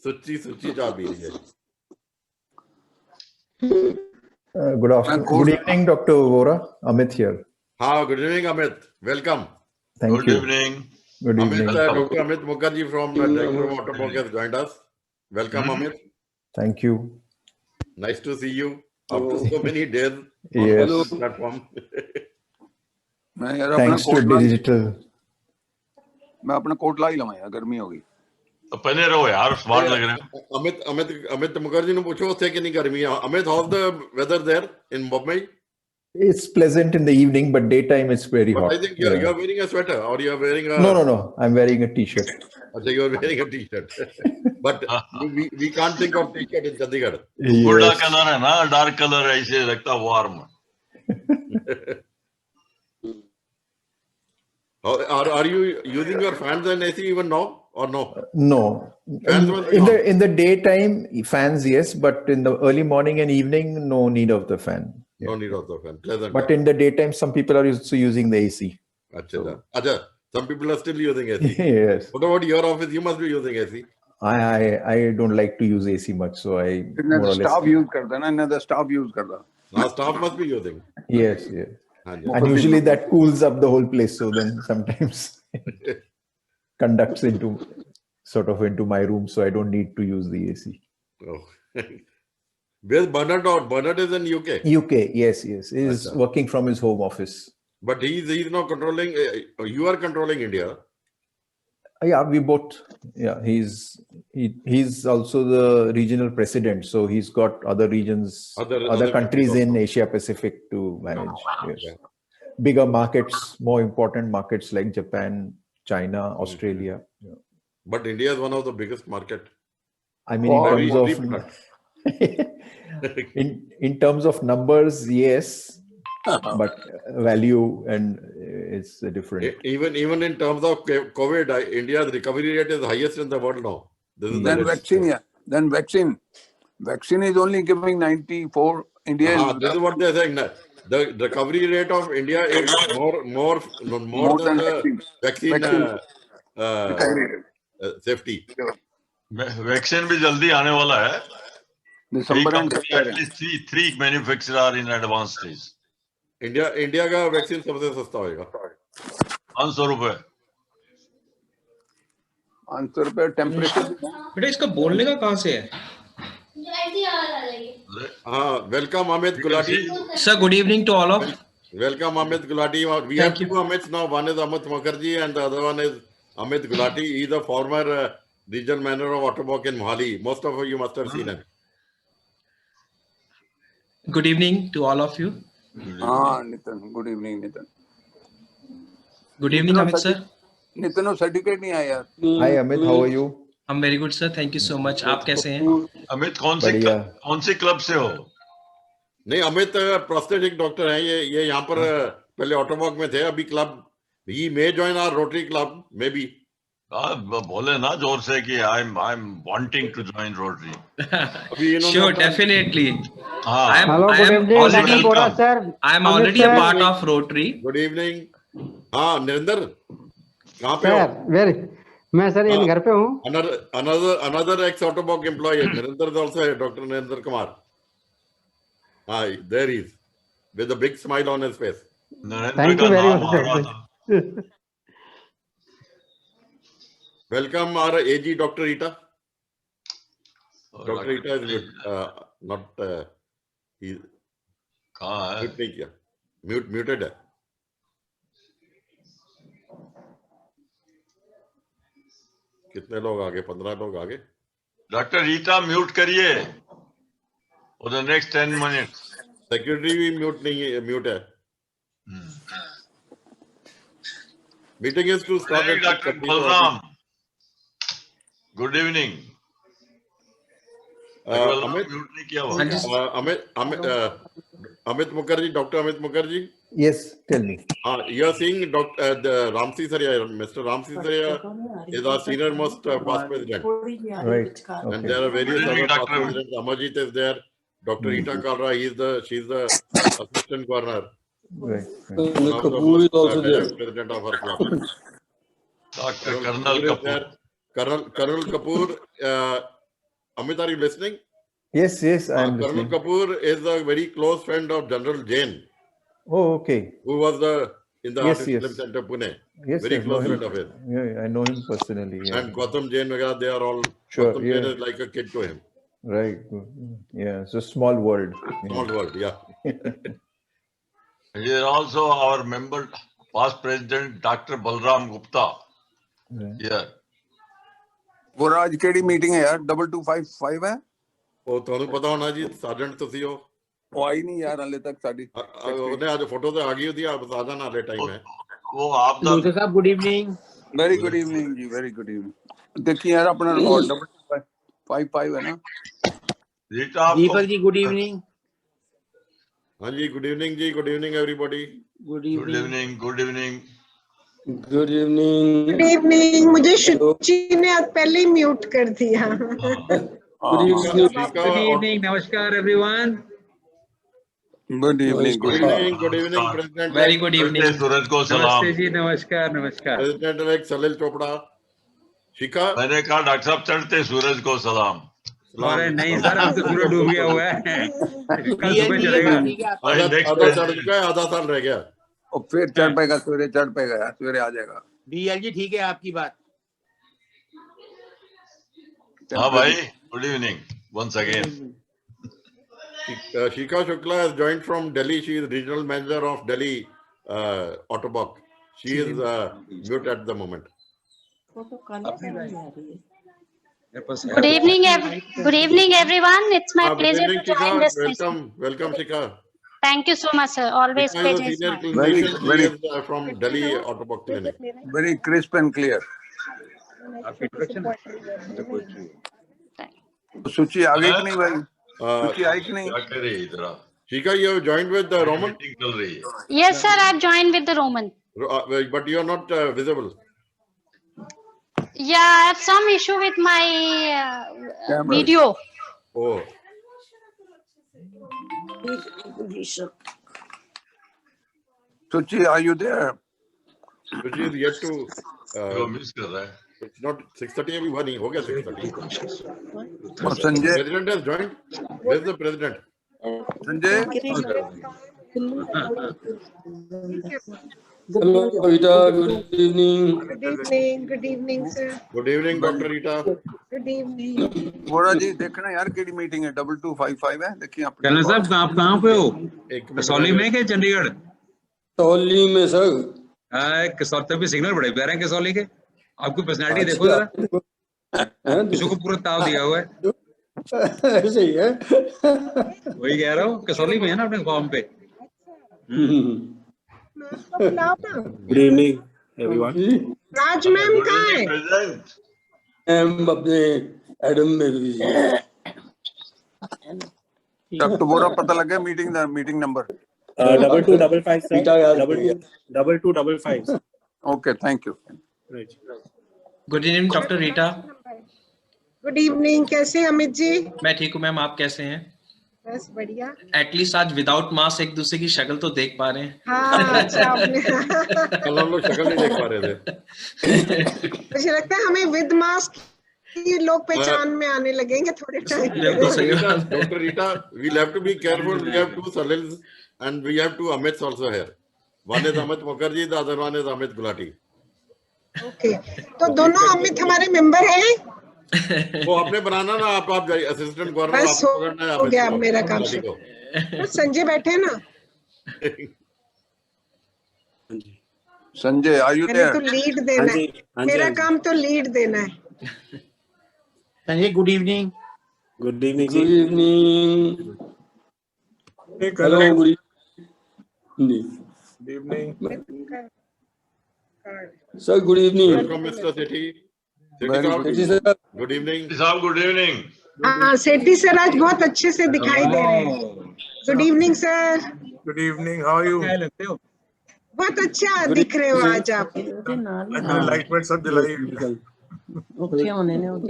सुच्ची चाय पी रही है। Good afternoon. Good evening, Dr. Vora. Amit here. हाँ, good evening, Amit. Welcome. Thank you. Good evening. Good evening. Dr. Amit Mukherjee from Director of Watermark has joined us. Welcome, Amit. Thank you. Nice to see you after so many days on Yes. the platform. Thanks to digital. मैं अपना coat ला ही लवा यार, गर्मी होगी तो पहले रहो यार, स्मार्ट लग रहे हो। अमित मुखर्जी ने पूछो थे कि नहीं गर्मी है। Amit, how's the weather there in Bombay? It's pleasant in the evening, but daytime it's very But hot. I think you're wearing a sweater or you're wearing a... No. I'm wearing a t-shirt. Okay, you're wearing a t-shirt. But we can't think of t-shirt in Chandigarh. गुड्डा colour है ना, dark colour है, इसे लगता है warm. Are you using your fans and AC even now or no? No. In the daytime, fans, yes, but in the early morning and evening, no need of the fan. No need of the fan. Pleasant. But in the daytime, some people are also using the AC. Acha, some people are still using AC. Yes. What about your office? You must be using AC. I don't like to use AC much, so I more or less. Staff use करता है ना, इन्हें staff use करता। Now staff must be using. Yes. And usually that cools up the whole place, so then sometimes it conducts into my room, so I don't need to use the AC. Oh. Where's Bernard? Bernard is in UK. UK, yes. He's working from his home office. But he's not controlling. You are controlling India. Yeah, we both. Yeah, he's also the regional president, so he's got other regions, other countries in Asia Pacific to manage. Yes. Yeah. Bigger markets, more important markets like Japan, China, Australia. Yeah. But India is one of the biggest market. I mean, in terms of numbers, yes. But value and it's different. Even in terms of COVID, India's recovery rate is highest in the world now. Then vaccine. Vaccine is only giving 94. India. This is what they're saying. The recovery rate of India is more than the vaccine safety. Vaccine भी जल्दी आने वाला है। December and January. Three manufacturers are in advanced stage. India का vaccine सबसे सस्ता होगा। 500 रुपए। 500 रुपए टेम्परेचर। बेटा इसका बोलने का कहाँ से है? हाँ, welcome Amit Gulati. Sir, good evening to all of. Welcome Amit Gulati. We have two Amits now. One is Amit Mukherjee and the other one is Amit Gulati. He is a former regional manager of Watermark in Mohali. Most of you must have seen him. Good evening to all of you. Nitin. Good evening, Nitin. Good evening, Amit sir. Nitin no certificate नहीं आया। Hi Amit, how are you? I'm very good sir. Thank you so much. आप कैसे हैं? अमित कौन से club से हो? नहीं, अमित प्रोस्थेटिक डॉक्टर हैं। ये यहाँ पर पहले ऑटोमॉक में थे, अभी club he may join our Rotary Club maybe. बोले ना जोर से कि I'm wanting to join Rotary. Sure, definitely. हाँ. I am already a part of Rotary. Good evening. हाँ, नरेंद्र कहाँ पे हो? मैं सर इन घर पे हूँ। Another ex-Autobock employee, Narinder is also Dr. Narinder Kumar. Hi, there he is, with a big smile on his face. Thank you very much. Welcome our AG Dr. Rita. Dr. Rita is not he mute नहीं किया, muted है. कितने लोग आगे? 15 लोग आगे. Doctor Rita mute करिए for the next 10 minutes. Secretary भी म्यूट है. Meeting is to start. Doctor Balram, good evening. Amit Mukherjee, doctor Amit Mukherjee. Yes, tell me. You are seeing Dr. Ramsi Saria. Mr. Ramsi Saria is our senior most past president. Right. And there are various other past presidents. Amarjit is there. Dr. Rita Kalra, she's the assistant governor. Right. Kapoor is also there. President of our club. Dr. Colonel Kapoor. Colonel Kapoor Amit, are you listening? Yes, yes, I am Colonel listening. Kapoor is a very close friend of General Jain, Oh, okay. who was in the Yes, Artist yes. Film Center, Pune. Yes, Very yes, know close him. friend of his. Yeah, I know him personally. Yeah. And Gautam Jain, they are all, Sure, Gautam Jain yeah. is like a kid to him. Right. Yeah, it's a small world. Small world, yeah. He is also our member, past president, Dr. Balram Gupta. Yeah. Here. वो आज केड़ी meeting है यार 2255 है ਉਹ ਤੁਹਾਨੂੰ ਪਤਾ ਹੋਣਾ ਜੀ ਸਰਜੈਂਟ ਤੁਸੀਂ ਹੋ ਉਹ ਆਈ ਨਹੀਂ ਯਾਰ ਹਲੇ ਤੱਕ ਸਾਡੀ ਉਹਨੇ ਅੱਜ ਫੋਟੋ ਤੇ ਆ ਗਈ ਉਹਦੀ ਆਪ ਬਤਾ ਦੇਣਾ ਹਲੇ ਟਾਈਮ ਹੈ वो आपका डॉक्टर साहब good evening very good evening जी वेरी गुड इवनिंग देखिए यार अपना रिकॉर्ड 2255 है ना रीटा आपको दीपक जी गुड इवनिंग हाँ जी गुड इवनिंग जी good evening everybody good good evening evening good evening good evening good evening मुझे शुचि ने आज पहले ही म्यूट कर दिया गुड इवनिंग गुड इवनिंग नमस्कार everyone good evening good evening president Very good evening. Suraj को सलाम नमस्ते जी नमस्कार नमस्कार प्रेसिडेंट इलेक्ट सलिल चोपड़ा शिखा मैंने कहा डॉक्टर साहब चढ़ते सूरज को सलाम अरे नहीं सर अब तो सूरज डूब गया हुआ है कल सुबह चलेगा आधा चढ़ चुका है आधा साल रह गया और फिर चढ़ पाएगा सवेरे चढ़ पाएगा यार सवेरे आ जाएगा डीएल जी ठीक है आपकी बात हाँ भाई good evening once again Shikha Shukla has joined from Delhi. She is regional manager of Delhi Autobox. She is mute at the moment. Good evening, good evening, everyone. It's my Good pleasure evening, to join Shikha. this session. Welcome, Shikha. Thank you so much, sir. Always Shikha is a pleasure. is senior mine. clinician. Very- She is from Delhi Autobox Clinic. Very crisp and clear सूची आ गई कि नहीं भाई सूची आई कि नहीं क्या कर रही है इधर आप? Shikha, you have joined with the Roman, meeting चल रही है Yes, sir. I've joined with the Roman. but you are not visible. Yeah, I have some issue with my Camera. video. Oh, Suchi are you there so she is yet to. वो miss कर रहा है It's not 6:30 अभी हुआ नहीं हो गया 6:30. और Sanjay President has joined. Where is the president? Sanjay hello Kavita good evening good evening sir Good evening, Dr. Rita. Good evening Bora ji देखना यार केड़ी मीटिंग है 2255 है देखिए आप करण साहब आप कहाँ पे हो एक मिनट कसौली में के चंडीगढ़ टोली में सर कसौली तक भी सिग्नल बड़े प्यारे हैं कसौली के आपकी पर्सनालिटी देखो जरा किसी को पूरा ताव दिया हुआ है ऐसे ही है वही कह रहा हूँ कसौली में है ना अपने फॉर्म पे गुड इवनिंग एवरीवन राज मैम कहाँ है प्रेजेंट हम अपने एडम में भी डॉक्टर बोरा पता लग गया meeting number 2255 sir double two double five okay thank you good evening doctor Rita good evening कैसे हैं अमित जी मैं ठीक हूँ मैम आप कैसे हैं बस बढ़िया एटलीस्ट आज विदाउट मास्क एक दूसरे की शक्ल तो देख पा रहे हैं हाँ अच्छा आपने कल हम लोग शक्ल नहीं देख पा रहे थे मुझे लगता है हमें विद मास्क ही लोग पहचान में आने लगेंगे थोड़े टाइम बिल्कुल सही बात Dr. Rita, we'll have to be careful. We have two Salils and we have two Amits also here. One is Amit Mukherjee, the other one is Amit Gulati. Okay तो दोनों अमित हमारे मेंबर हैं वो अपने बनाना ना आप असिस्टेंट गवर्नर बस आपको पकड़ना है हो गया अब को, मेरा काम गुलाटी को। तो संजय बैठे हैं ना संजय आर यू मैंने तो देयर लीड देना है मेरा काम तो लीड देना है Sanjay good evening good evening hello good evening sir good evening Welcome, Mr. Sethi. Very Sethi good. साहब, good evening. साहब गुड इवनिंग हाँ सेठी सर आज बहुत अच्छे से दिखाई दे रहे हैं good evening sir good evening how are you क्या लगते हो बहुत अच्छा दिख रहे हो आज आप लाइट वेट सब जलाई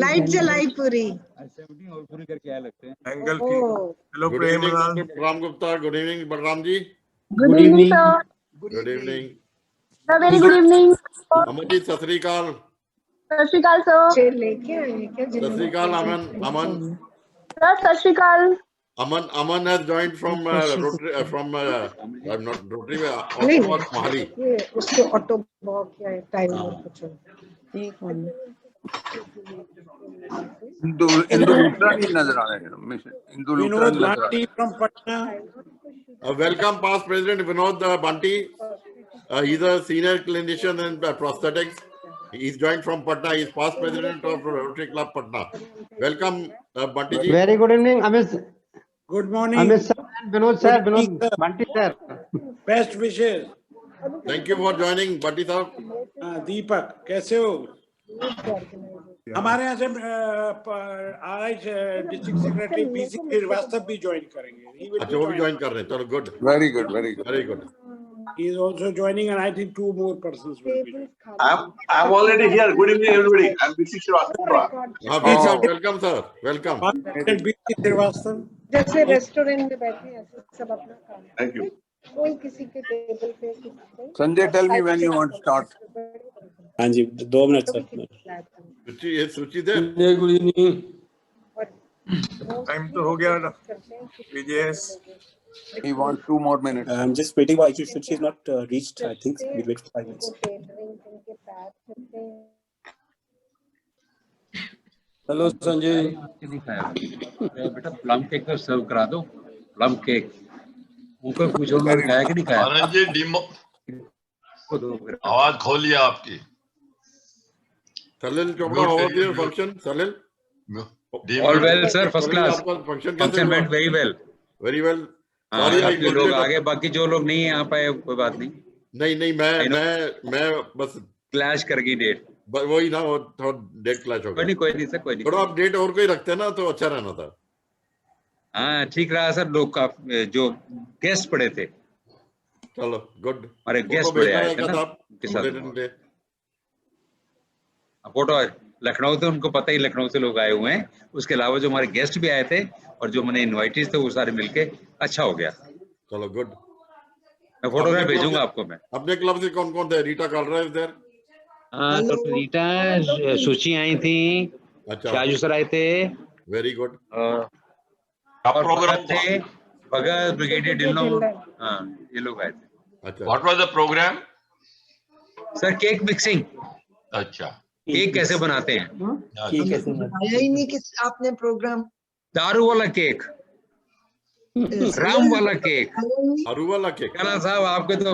लाइट जलाई पूरी और पूरी करके आए लगते हैं एंगल ओ की हेलो Good प्रेम evening, लाल Dr. Ram Gupta. Good evening, Balram ji. Good evening, sir. Good evening. Very good evening. Amarjit, Sat Sri Akal. सत श्री अकाल सर। चेयर लेके आए हैं क्या? सत श्री अकाल अमन सर सत श्री अकाल। Aman has joined from Rotary, I'm not Rotary, Autobot Mohali. ये उसको ऑटो बॉक या टाइम में कुछ एक मिनट इंदु लूथरा नहीं नजर आ रहे हैं, इंदु लूथरा नहीं नजर आ रहे। from Patna. Welcome past President Vinod Banti. He's a senior clinician in prosthetics. He's joined from Patna. He's past president of Rotary Club Patna. Welcome Banti ji. Very good evening, Amit. Good morning. Amit sir, Vinod sir, Vinod Banti sir. Best wishes. Thank you for joining Banti sir. दीपक कैसे हो? हमारे यहाँ से आज district secretary BC Srivastava भी join करेंगे। अच्छा वो भी ज्वाइन कर रहे हैं, चलो good, very good, very good, very good. He is also joining, and I think 2 more persons will be. I'm already here. Good evening, everybody. I'm BC Srivastava. Welcome sir, welcome. BC Srivastava जैसे restaurant में बैठे हैं ऐसे सब अपना काम Thank you. कोई किसी के टेबल पे किसी पे Sanjay, tell me when you want start. हाँ जी 2 मिनट सर। सुची दे। Good evening. टाइम तो हो गया ना Vijay's. He wants 2 more minutes. I'm just waiting for Aishu. She's not reached. I think we'll wait for 5 minutes. Hello Sanjay. बेटा plum cake तो सर्व करा दो, प्लम केक उनको पूछो उन्होंने खाया कि नहीं खाया। आनंद जी डिमो आवाज खोलिए आपकी। Salil Chopra, how was your function? Salil? All well sir, first class. Function कैसे Function हुआ? went very well. Very well. हाँ, Sorry, I आपके लोग आगे, बाकी जो लोग नहीं आ पाए कोई बात नहीं, नहीं मैं बस क्लैश कर गई डेट। वही ना, वो थोड़ा डेट क्लैश हो गया। कोई नहीं सर, कोई नहीं। थोड़ा आप डेट और कोई रखते ना तो अच्छा रहना था। हाँ ठीक रहा सर, लोग का जो गेस्ट पड़े थे, चलो गुड। हमारे गेस्ट बड़े आए थे ना उनके साथ। फोटो लखनऊ थे, उनको पता ही लखनऊ से लोग आए हुए हैं। उसके अलावा जो हमारे गेस्ट भी आए थे और जो मैंने इनवाइटीज थे वो सारे मिलके अच्छा हो गया। चलो गुड। मैं फोटोग्राफ भेजूंगा आपको। मैं अपने क्लब से कौन कौन थे? Rita Kalra is there? हाँ तो रीटा, सुची आई थी, अच्छा, शाजू सर आए थे, वेरी गुड। और भगत थे, भगत ब्रिगेडियर ढिल्लों, हाँ ये लोग आए थे। अच्छा, What was the program? Sir cake mixing, अच्छा, केक कैसे बनाते हैं, बताया ही नहीं कि आपने प्रोग्राम। दारू वाला केक, राम वाला केक, आरू वाला केक। कर्नल साहब आपके तो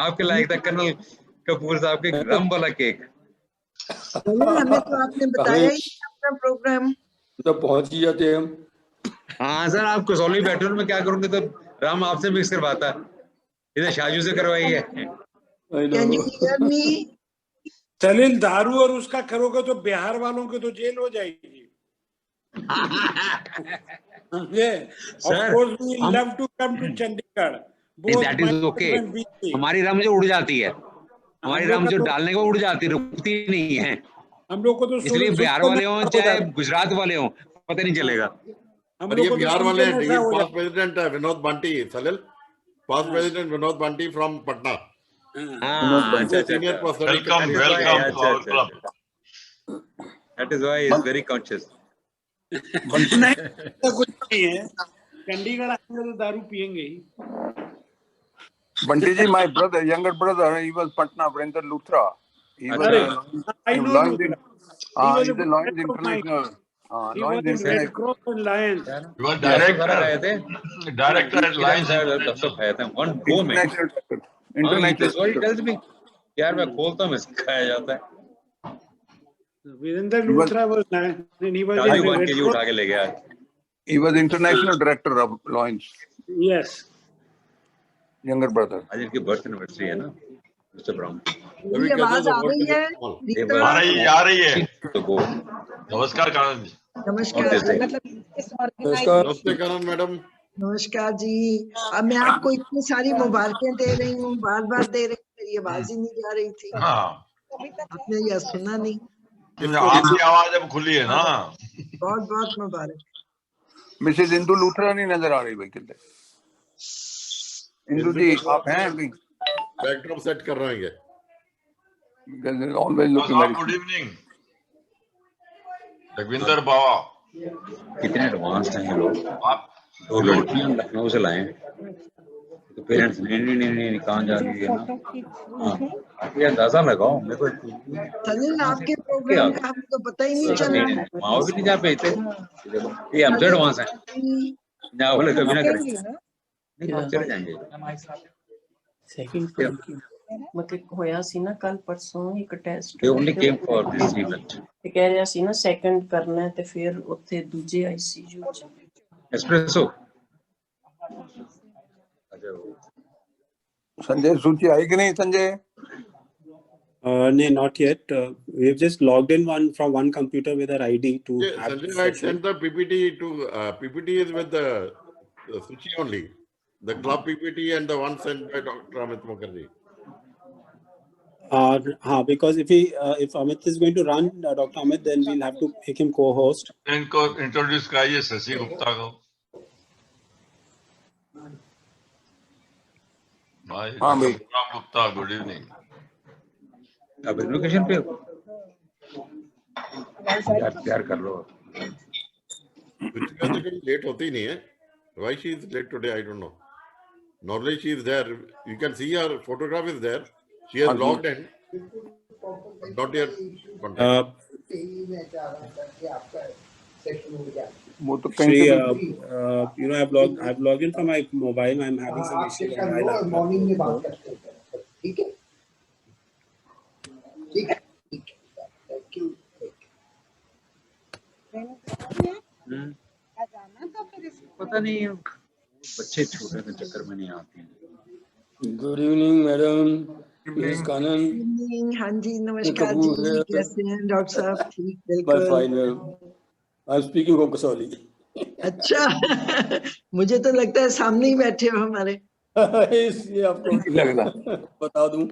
आपके लायक था, कर्नल कपूर साहब के रम वाला केक। हमें तो आपने बताया ही नहीं अपना प्रोग्राम। तो पहुंच ही जाते हैं हम। हाँ सर, आप कसौली बैठे हो, मैं क्या करूंगे, तो राम आपसे मिक्स करवाता, इधर शाजू से करवाई है। Can you hear me? सलील, दारू और उसका करोगे तो बिहार वालों की तो जेल हो जाएगी। Of course we love to come to Chandigarh. That is okay. हमारी रम जो उड़ जाती है, हमारी रम जो डालने को उड़ जाती है, रुकती नहीं है। हम लोग को तो इसलिए बिहार वाले हों चाहे गुजरात वाले हों, पता नहीं चलेगा। और ये बिहार वाले हैं। Past president Vinod Bunty, Salil past president Vinod Bunty from Patna. Senior welcome to our club. That is why he is very conscious. कुछ नहीं है, चंडीगढ़ आएंगे तो दारू पियेंगे ही। Banti ji, my brother, younger brother, he was Patna, Vrinder Luthra. He was I know Lions Luthra. he's the Lions International. He was in Red Cross and Lions. You were director. Director at Lions. One go में। International. He tells me, यार मैं खोलता हूँ, इसका खाया जाता है। Virender Luthra was and he was Shaju in बन Red के जी Cross. उठा के ले गया। He was international director of Lions. Yes. Younger brother. आज इनकी बर्थ एनिवर्सरी है ना, मिस्टर ब्राउन। मेरी आवाज आ रही है? आ रही है। नमस्कार कानन जी। नमस्कार जी, मतलब इस ऑर्गेनाइजेशन। नमस्ते करण मैडम। नमस्कार जी। अब मैं आपको इतनी सारी मुबारकें दे रही हूँ, बार बार दे रही हूँ, मेरी आवाज ही नहीं जा रही थी। हाँ, आपने यह सुना नहीं। आपकी आवाज अब खुली है ना। बहुत बहुत मुबारक। मिसेज इंदु लूथरा नहीं नजर आ रही भाई किधर? इंदु जी आप हैं अभी? बैकड्रॉप सेट कर रहे हैं। because they're always looking very good evening Lakhwinder बाबा। कितने एडवांस हैं ये लोग। आप दो लड़कियां लखनऊ से लाए तो पेरेंट्स नहीं नहीं नहीं नहीं कहाँ जा रही है ना। हाँ ये अंदाजा लगाओ मेरे को। सलील आपके प्रोग्राम का हमको पता ही नहीं चला। माओ भी नहीं जा पाते ये हमसे एडवांस है। ना बोले कभी ना करें नहीं हम चले जाएंगे। मतलब होया सी ना कल परसों एक test they only came for this event ते कह रहा सी ना सेकंड करना है ते फिर उत्थे दूजे आईसीयू च एस्प्रेसो। संजय सूची आई कि नहीं Sanjay? No, not yet. We've just logged in from one computer with our ID to. Yeah, Sanjay, I sent the PPT to PPT is with the Suchi only, the club PPT and the one sent by Dr. Amit Mukherjee. Because if Amit is going to run Dr. Amit, then we'll have to make him co-host. इनको introduce कराइए शशि गुप्ता को। हाँ भाई। Ram Gupta good evening. अब education पे प्यार कर लो। Late होती ही नहीं है। Why she is late today? I don't know. Normally she is there. You can see her photograph is there. She has logged in. Not yet contact. वो तो कहीं से I've logged in from my mobile. I'm having some issue on my laptop. Morning में बात करते हैं, ठीक है? ठीक है, थैंक यू। पता नहीं बच्चे छोटे के चक्कर में नहीं आते हैं। गुड इवनिंग मैडम कानन। हाँ जी नमस्कार जी, कैसे हैं डॉक्टर साहब? ठीक बिल्कुल। Fine ma'am, I am speaking from Kasauli. अच्छा मुझे तो लगता है सामने ही बैठे हो हमारे। इसलिए आपको लग रहा बता दूं।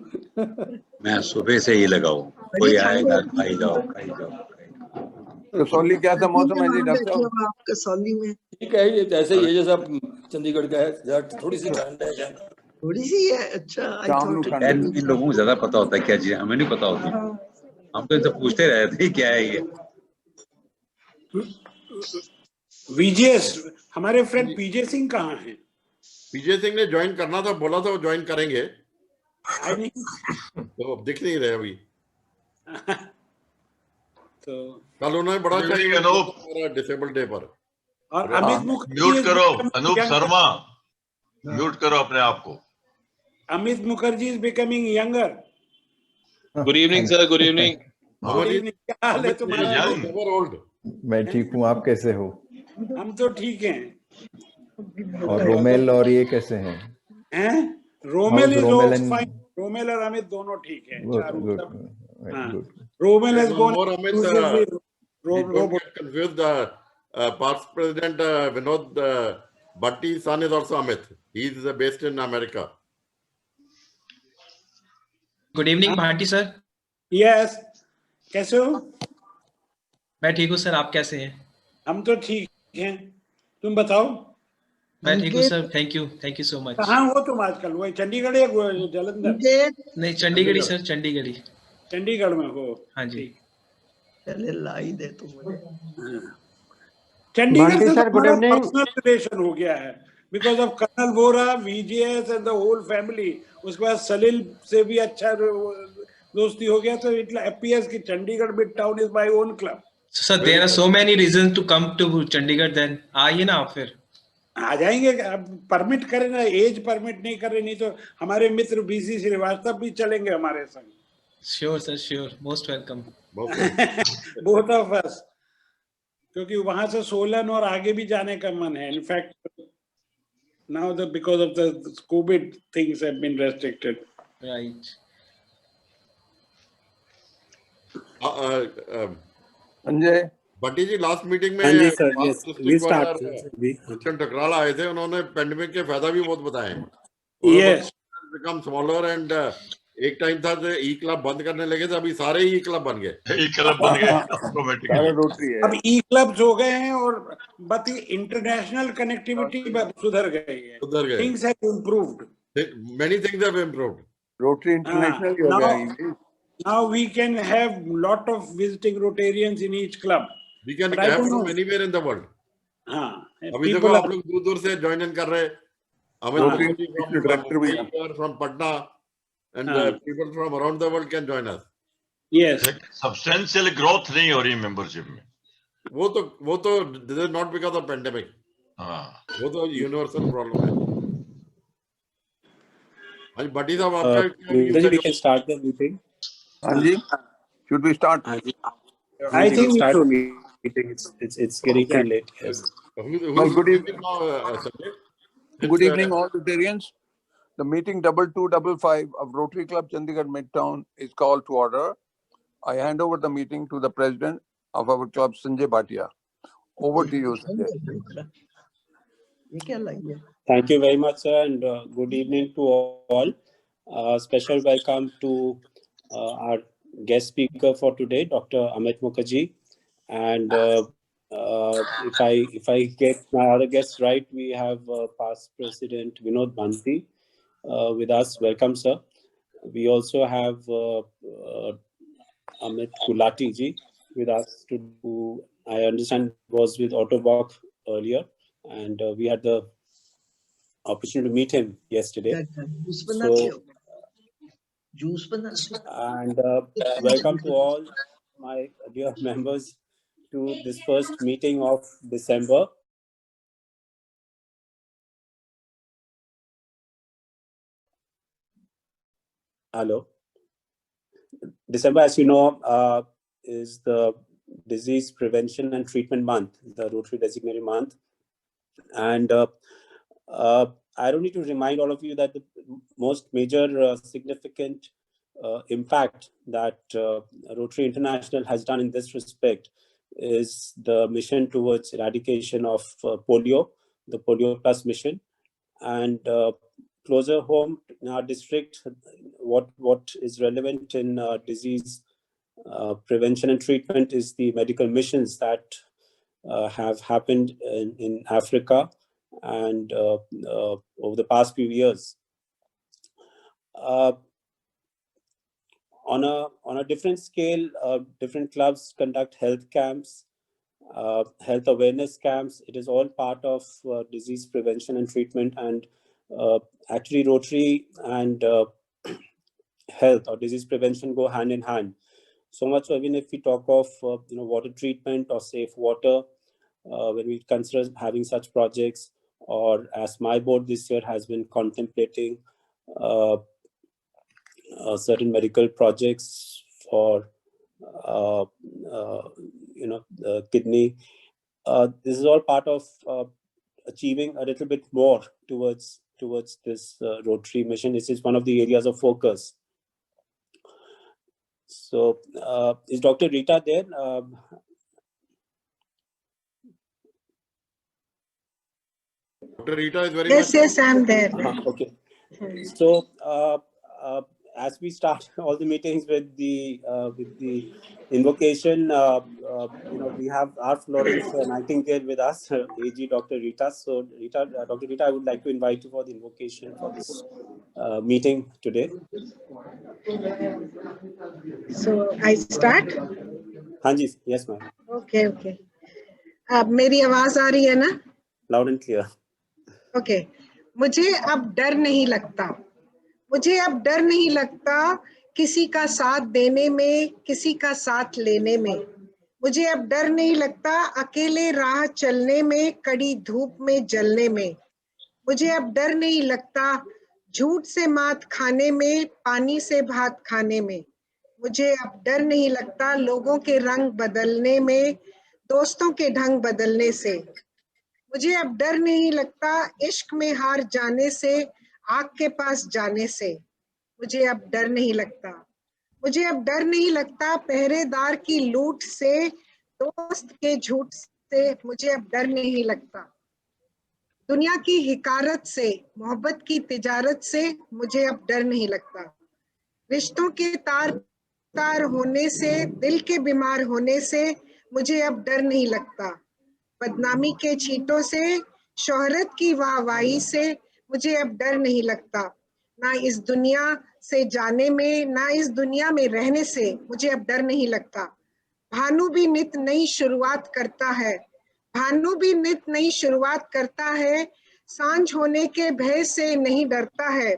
मैं सुबह से ही लगाऊं, कोई आएगा खाई जाओ खाई जाओ। कसौली क्या था मौसम है जी डॉक्टर साहब? आप कसौली में ठीक है, ये जैसे ये जैसा चंडीगढ़ का है, थोड़ी सी ठंड है। थोड़ी सी है। अच्छा इन लोगों को ज्यादा पता होता है क्या चीज, हमें नहीं पता होती। हम तो इनसे पूछते रहते हैं क्या है ये। VGS हमारे फ्रेंड पीजे सिंह कहाँ हैं? पीजे सिंह ने ज्वाइन करना था, बोला था वो ज्वाइन करेंगे तो अब दिख नहीं रहे अभी। तो कल उन्होंने बड़ा डिसेबल डे पर। और अमित मुखर्जी म्यूट करो अनूप शर्मा, म्यूट करो अपने आप को। Amit Mukherjee is becoming younger. Good evening sir, good evening. क्या हाल है तुम्हारा? मैं ठीक हूँ, आप कैसे हो? हम तो ठीक हैं। और रोमेल और ये कैसे हैं? रोमेल रोमेल और अमित दोनों ठीक हैं। Romel has gone. Confused. Past President Vinod Bhatti's son is also Amit. He is based in America. Good evening Bhati sir. Yes, कैसे हो? मैं ठीक हूँ सर, आप कैसे हैं? हम तो ठीक हैं, तुम बताओ। मैं ठीक हूँ sir, thank you so much. कहाँ हो तुम आजकल? वो चंडीगढ़ या जलंधर? नहीं चंडीगढ़ ही सर, चंडीगढ़ ही। चंडीगढ़ में हो? हाँ जी। पहले लाई दे तुम मुझे। चंडीगढ़ से पर्सनल रिलेशन हो गया है because of colonel Vora, VGS and the whole family. उसके बाद सलील से भी अच्छा दोस्ती हो गया, तो इट अपीयर्स कि Chandigarh mid town is my own club. Sir there are so many reasons to come to Chandigarh, then आइए ना आप। फिर आ जाएंगे, अब परमिट करें ना, एज परमिट नहीं कर रहे, नहीं तो हमारे मित्र BC श्रीवास्तव भी चलेंगे हमारे संग। Sure sir, sure, most welcome both of us, क्योंकि वहां से सोलन और आगे भी जाने का मन है। In fact now the because of the covid things have been restricted. Right. Sanjay Bhatti ji last meeting में टकराला आए थे, उन्होंने पेंडेमिक के फायदा भी बहुत बताए। यस, बिकम स्मॉलर एंड एक टाइम था ई क्लब बंद करने लगे थे, अभी सारे ई क्लब बन गए। ई क्लब बन गए, अब ई क्लब्स हो गए हैं और बट इंटरनेशनल कनेक्टिविटी सुधर गई है। Things have improved, many things have improved. Rotary international हो गया। now we can have lot of visiting Rotarians in each club. We can But I have don't from know. anywhere in the world. हाँ, अभी देखो people आप are, लोग दूर दूर से ज्वाइन इन कर रहे हैं अमित हाँ, मुखर्जी Rotary director भी हैं। from from Patna and हाँ, people from around the world can join us. yes. Substantial growth नहीं हो रही मेंबरशिप में। वो तो this is not because of pandemic. हाँ, वो तो यूनिवर्सल प्रॉब्लम है। आज भट्टी साहब आपका Vinodji, we can start the meeting. हाँ जी, should we start? हाँ जी, I think we start the should. meeting. It's getting Okay. too late. Yes. Well, good evening. Sanjay. Good evening, all Rotarians. The meeting 2255 of Rotary Club Chandigarh Midtown is called to order. I hand over the meeting to the president of our club, Sanjay Bhatia. Over to you, Sanjay. ये क्या लग गया? Thank you very much, sir, and good evening to all. Special welcome to our guest speaker for today, Dr. Amit Mukherjee. And if I get my other guests right, we have past President Vinod Bhanti with us. Welcome, sir. We also have Amit Gulati ji with us, who I understand was with Autobok earlier, and we had the opportunity to meet him yesterday. And welcome to all my dear members to this first meeting of December. Hello. December, as you know, is the Disease Prevention and Treatment Month, the Rotary designated month. And I don't need to remind all of you that the most major significant impact that Rotary International has done in this respect is the mission towards eradication of polio, the Polio Plus mission. And closer home in our district, what is relevant in disease prevention and treatment is the medical missions that have happened in Africa and over the past few years. On a different scale, different clubs conduct health camps, health awareness camps. It is all part of disease prevention and treatment, and actually Rotary and health or disease prevention go hand in hand. So much so, even if we talk of water treatment or safe water, when we consider having such projects, or as my board this year has been contemplating certain medical projects for kidney. This is all part of achieving a little bit more towards this Rotary mission. This is one of the areas of focus. So, is Dr. Rita there? Dr. Rita is very Yes, much. yes, I'm there. Okay. So, as we start all the meetings with the invocation, we have our Florence Nightingale with us, AG Dr. Rita. So, Dr. Rita, I would like to invite you for the invocation for this meeting today. So I start. हाँ जी, yes ma'am. Okay, okay. अब मेरी आवाज आ रही है ना? Loud and clear. Okay. मुझे अब डर नहीं लगता. मुझे अब डर नहीं लगता किसी का साथ देने में, किसी का साथ लेने में. मुझे अब डर नहीं लगता अकेले राह चलने में, कड़ी धूप में जलने में. मुझे अब डर नहीं लगता झूठ से मात खाने में, पानी से भात खाने में. मुझे अब डर नहीं लगता लोगों के रंग बदलने में, दोस्तों के ढंग बदलने से. मुझे अब डर नहीं लगता इश्क में हार जाने से, आग के पास जाने से. मुझे अब डर नहीं लगता. मुझे अब डर नहीं लगता पहरेदार की लूट से, दोस्त के झूठ से. मुझे अब डर नहीं लगता दुनिया की हिकारत से, मोहब्बत की तिजारत से. मुझे अब डर नहीं लगता रिश्तों के तार होने से, दिल के बीमार होने से. मुझे अब डर नहीं लगता बदनामी के छींटों से, शोहरत की वाहवाही से. मुझे अब डर नहीं लगता ना इस दुनिया से जाने में, ना इस दुनिया में रहने से मुझे अब डर नहीं लगता। भानु भी नित नई शुरुआत करता है, भानु भी नित नई शुरुआत करता है, सांझ होने के भय से नहीं डरता है।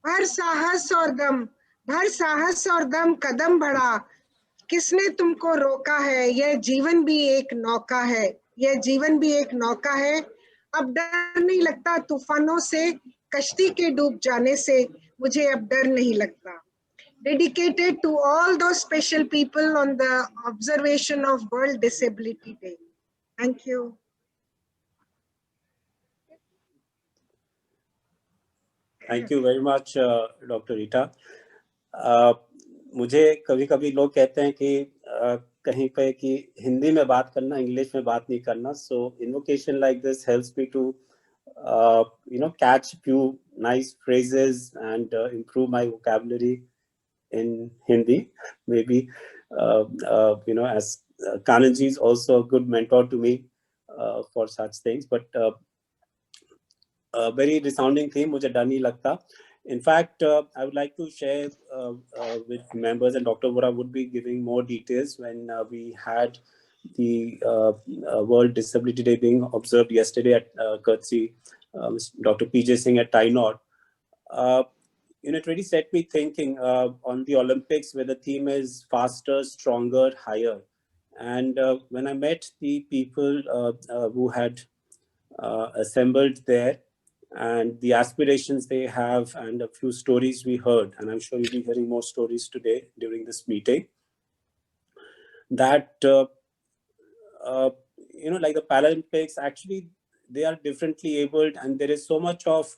भर साहस और दम, भर साहस और दम कदम बढ़ा, किसने तुमको रोका है, यह जीवन भी एक नौका है, यह जीवन भी एक नौका है। अब डर नहीं लगता तूफानों से, कश्ती के डूब जाने से मुझे अब डर नहीं लगता। Dedicated to all those special people on the observation of World Disability Day. Thank you. Thank you very much, Dr. Rita. मुझे कभी कभी लोग कहते हैं कि कहीं पे कि हिंदी में बात करना, इंग्लिश में बात नहीं करना. So invocation like this helps me to catch few nice phrases and improve my vocabulary in Hindi. Maybe as Kananji is also a good mentor to me for such things. But a very resounding theme, मुझे डर नहीं लगता. In fact, I would like to share with members, and Dr. Vora would be giving more details when we had the World Disability Day being observed yesterday at courtesy Dr. PJ Singh at Tainor. It really set me thinking on the Olympics, where the theme is faster, stronger, higher. And when I met the people who had assembled there, and the aspirations they have, and a few stories we heard, and I'm sure you'll be hearing more stories today during this meeting, that like the Paralympics, actually they are differently abled, and there is so much of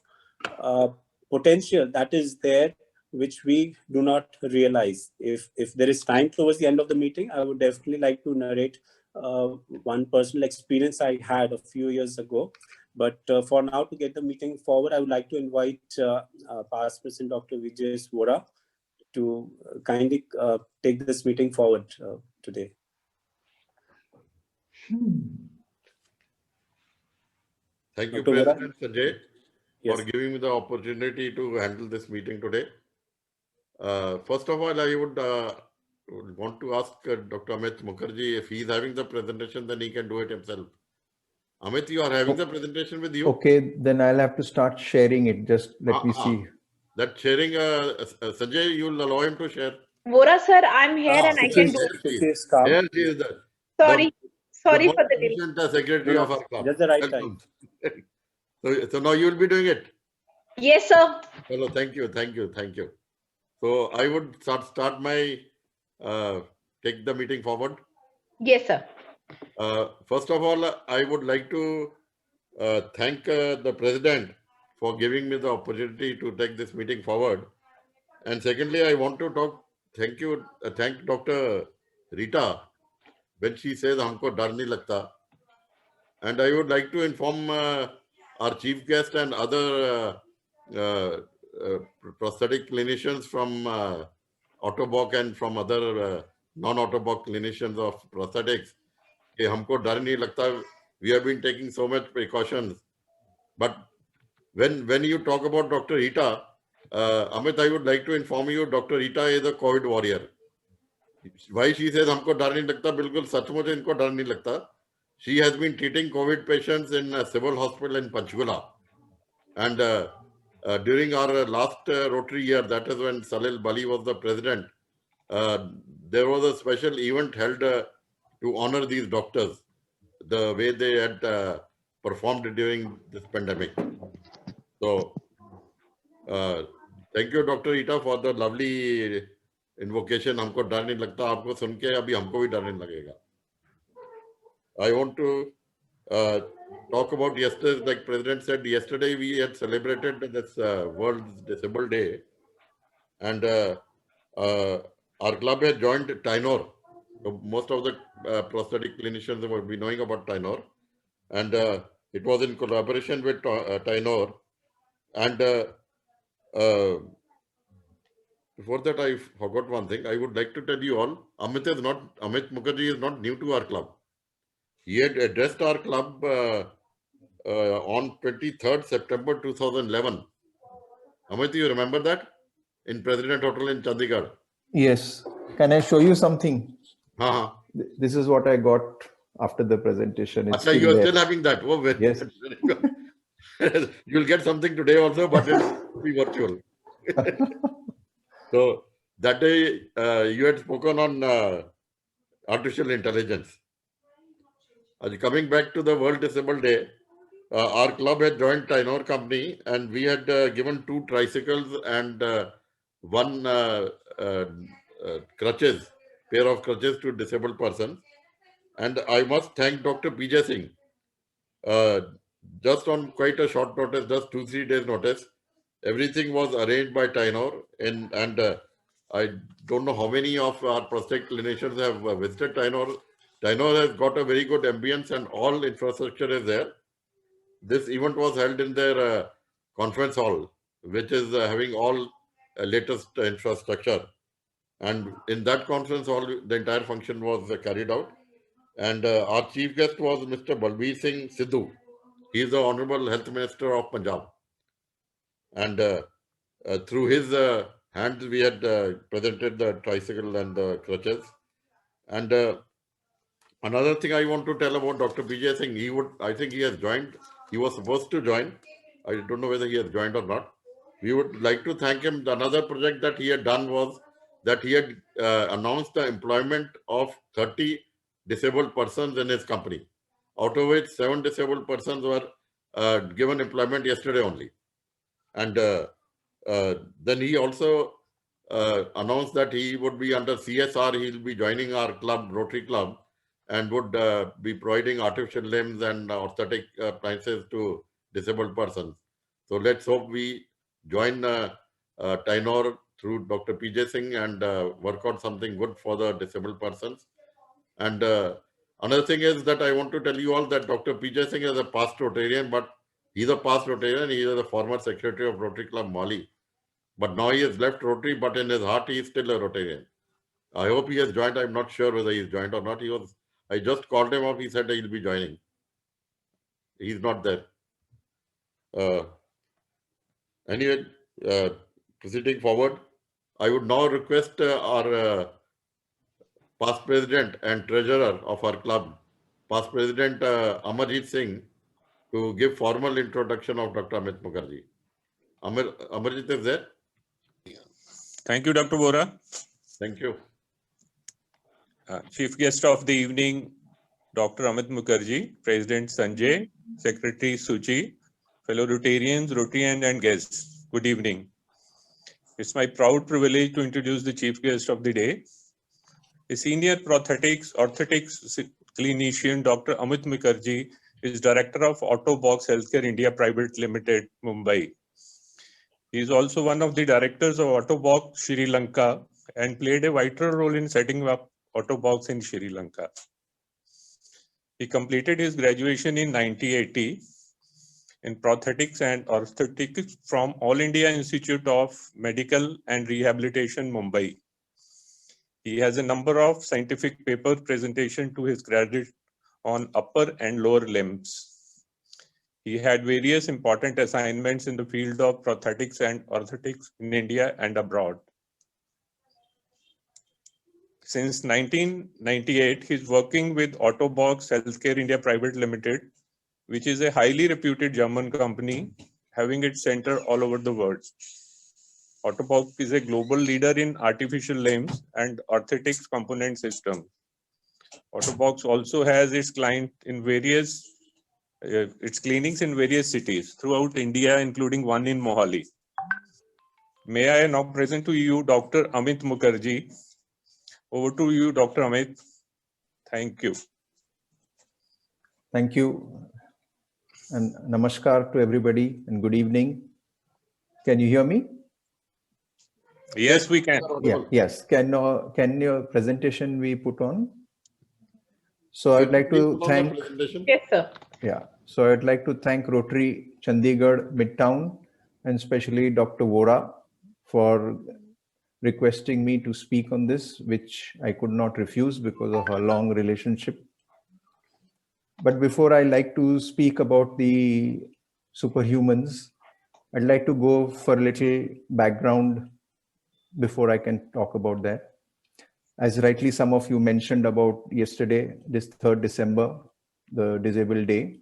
potential that is there which we do not realize. If there is time towards the end of the meeting, I would definitely like to narrate one personal experience I had a few years ago. But for now, to get the meeting forward, I would like to invite past President Dr. Vijay Vora to kindly take this meeting forward today. Thank you, Dr. Vora? President Sanjay, Yes. for giving me the opportunity to handle this meeting today. First of all, I would want to ask Dr. Amit Mukherjee, if he is having the presentation, then he can do it himself. Amit, you are having the presentation with you? Okay, then I'll have to start sharing it. Just let me see. That sharing, Sanjay, you will allow him to share. Vora sir, I'm here and I can do it. Here she is the Sorry the for the delay. most secretary of our club. Just the right Welcome. So now you will be doing it. Yes, sir. Hello, thank you. So I would start my take the meeting forward. Yes, sir. First of all, I would like to thank the president for giving me the opportunity to take this meeting forward. And secondly, I want to thank Dr. Rita when she says "Humko dar nahi lagta." And I would like to inform our chief guest and other prosthetic clinicians from Autoboc and from other non-Autoboc clinicians of prosthetics. कि हमको डर नहीं लगता. We have been taking so much precautions. But when you talk about Dr. Rita, Amit, I would like to inform you, Dr. Rita is a COVID warrior. Why she says हमको डर नहीं लगता, बिल्कुल सचमुच इनको डर नहीं लगता. She has been treating COVID patients in a civil hospital in Panchgula. And during our last Rotary year, that is when Salil Bali was the president, there was a special event held to honor these doctors, the way they had performed during this pandemic. So, thank you, Dr. Rita, for the lovely invocation. हमको डर नहीं लगता. आपको सुन के अभी हमको भी डर नहीं लगेगा. I want to talk about yesterday. Like President said, yesterday we had celebrated this World Disabled Day, and our club had joined Tainor. So most of the prosthetic clinicians will be knowing about Tainor, and it was in collaboration with Tainor. And before that, I forgot one thing. I would like to tell you all, Amit Mukherjee is not new to our club. He had addressed our club on 23rd September 2011. Amit, you remember that? in President Hotel in Chandigarh. Yes. Can I show you something? Uh-huh. This is what I got after the presentation. It's Achha, you are there. still having that. Oh, very, Yes. very good. You'll get something today also, but it'll be virtual. So that day you had spoken on artificial intelligence. Coming back to the World Disabled Day, our club had joined Tainor company, and we had given 2 tricycles and 1 crutches, pair of crutches to disabled persons. And I must thank Dr. PJ Singh. Just on quite a short notice, just 2-3 days notice, everything was arranged by Tainor, and I don't know how many of our prosthetic clinicians have visited Tainor. Tainor has got a very good ambience and all infrastructure is there. This event was held in their conference hall, which is having all latest infrastructure. And in that conference hall, the entire function was carried out. And our chief guest was Mr. Balbir Singh Sidhu. He is the Honorable Health Minister of Punjab. And through his hands, we had presented the tricycle and the crutches. And another thing I want to tell about Dr. PJ Singh, I think he has joined. He was supposed to join. I don't know whether he has joined or not. We would like to thank him. Another project that he had done was that he had announced the employment of 30 disabled persons in his company, out of which 7 disabled persons were given employment yesterday only. And then he also announced that he would be under CSR. He will be joining our club, Rotary Club, and would be providing artificial limbs and orthotic appliances to disabled persons. So let's hope we join Tainor through Dr. PJ Singh and work out something good for the disabled persons. And another thing is that I want to tell you all that Dr. PJ Singh is a past Rotarian, but he's a past Rotarian. He is the former secretary of Rotary Club Mali. But now he has left Rotary, but in his heart, he is still a Rotarian. I hope he has joined. I'm not sure whether he's joined or not. I just called him up. He said he'll be joining. He's not there. Anyway, proceeding forward, I would now request our past president and treasurer of our club, past president Amarjit Singh, to give formal introduction of Dr. Amit Mukherjee. Amarjit is there? Thank you, Dr. Vora. Thank you. Chief guest of the evening, Dr. Amit Mukherjee, President Sanjay, Secretary Suchi, fellow Rotarians, Rotarian and guests. Good evening. It's my proud privilege to introduce the chief guest of the day. A senior orthotics clinician, Dr. Amit Mukherjee, is Director of Autobox Healthcare India Private Limited, Mumbai. He is also one of the directors of Autobox Sri Lanka and played a vital role in setting up Autobox in Sri Lanka. He completed his graduation in 1980 in prosthetics and orthotics from All India Institute of Medical and Rehabilitation, Mumbai. He has a number of scientific paper presentation to his credit on upper and lower limbs. He had various important assignments in the field of prosthetics and orthotics in India and abroad. Since 1998, he's working with Autobox Healthcare India Private Limited, which is a highly reputed German company having its center all over the world. Autobox is a global leader in artificial limbs and orthotics component system. Autobox also has its clinics in various cities throughout India, including one in Mohali. May I now present to you Dr. Amit Mukherjee. Over to you, Dr. Amit. Thank you. Thank you. And namaskar to everybody and good evening. Can you hear me? Yes, we can. Yeah, yes. Can your presentation be put on? So I'd like to thank. Yes, sir. Yeah. So I'd like to thank Rotary Chandigarh Midtown and especially Dr. Vora for requesting me to speak on this, which I could not refuse because of our long relationship. But before I like to speak about the superhumans, I'd like to go for a little background before I can talk about that. As rightly some of you mentioned about yesterday, this 3rd December, the Disabled Day.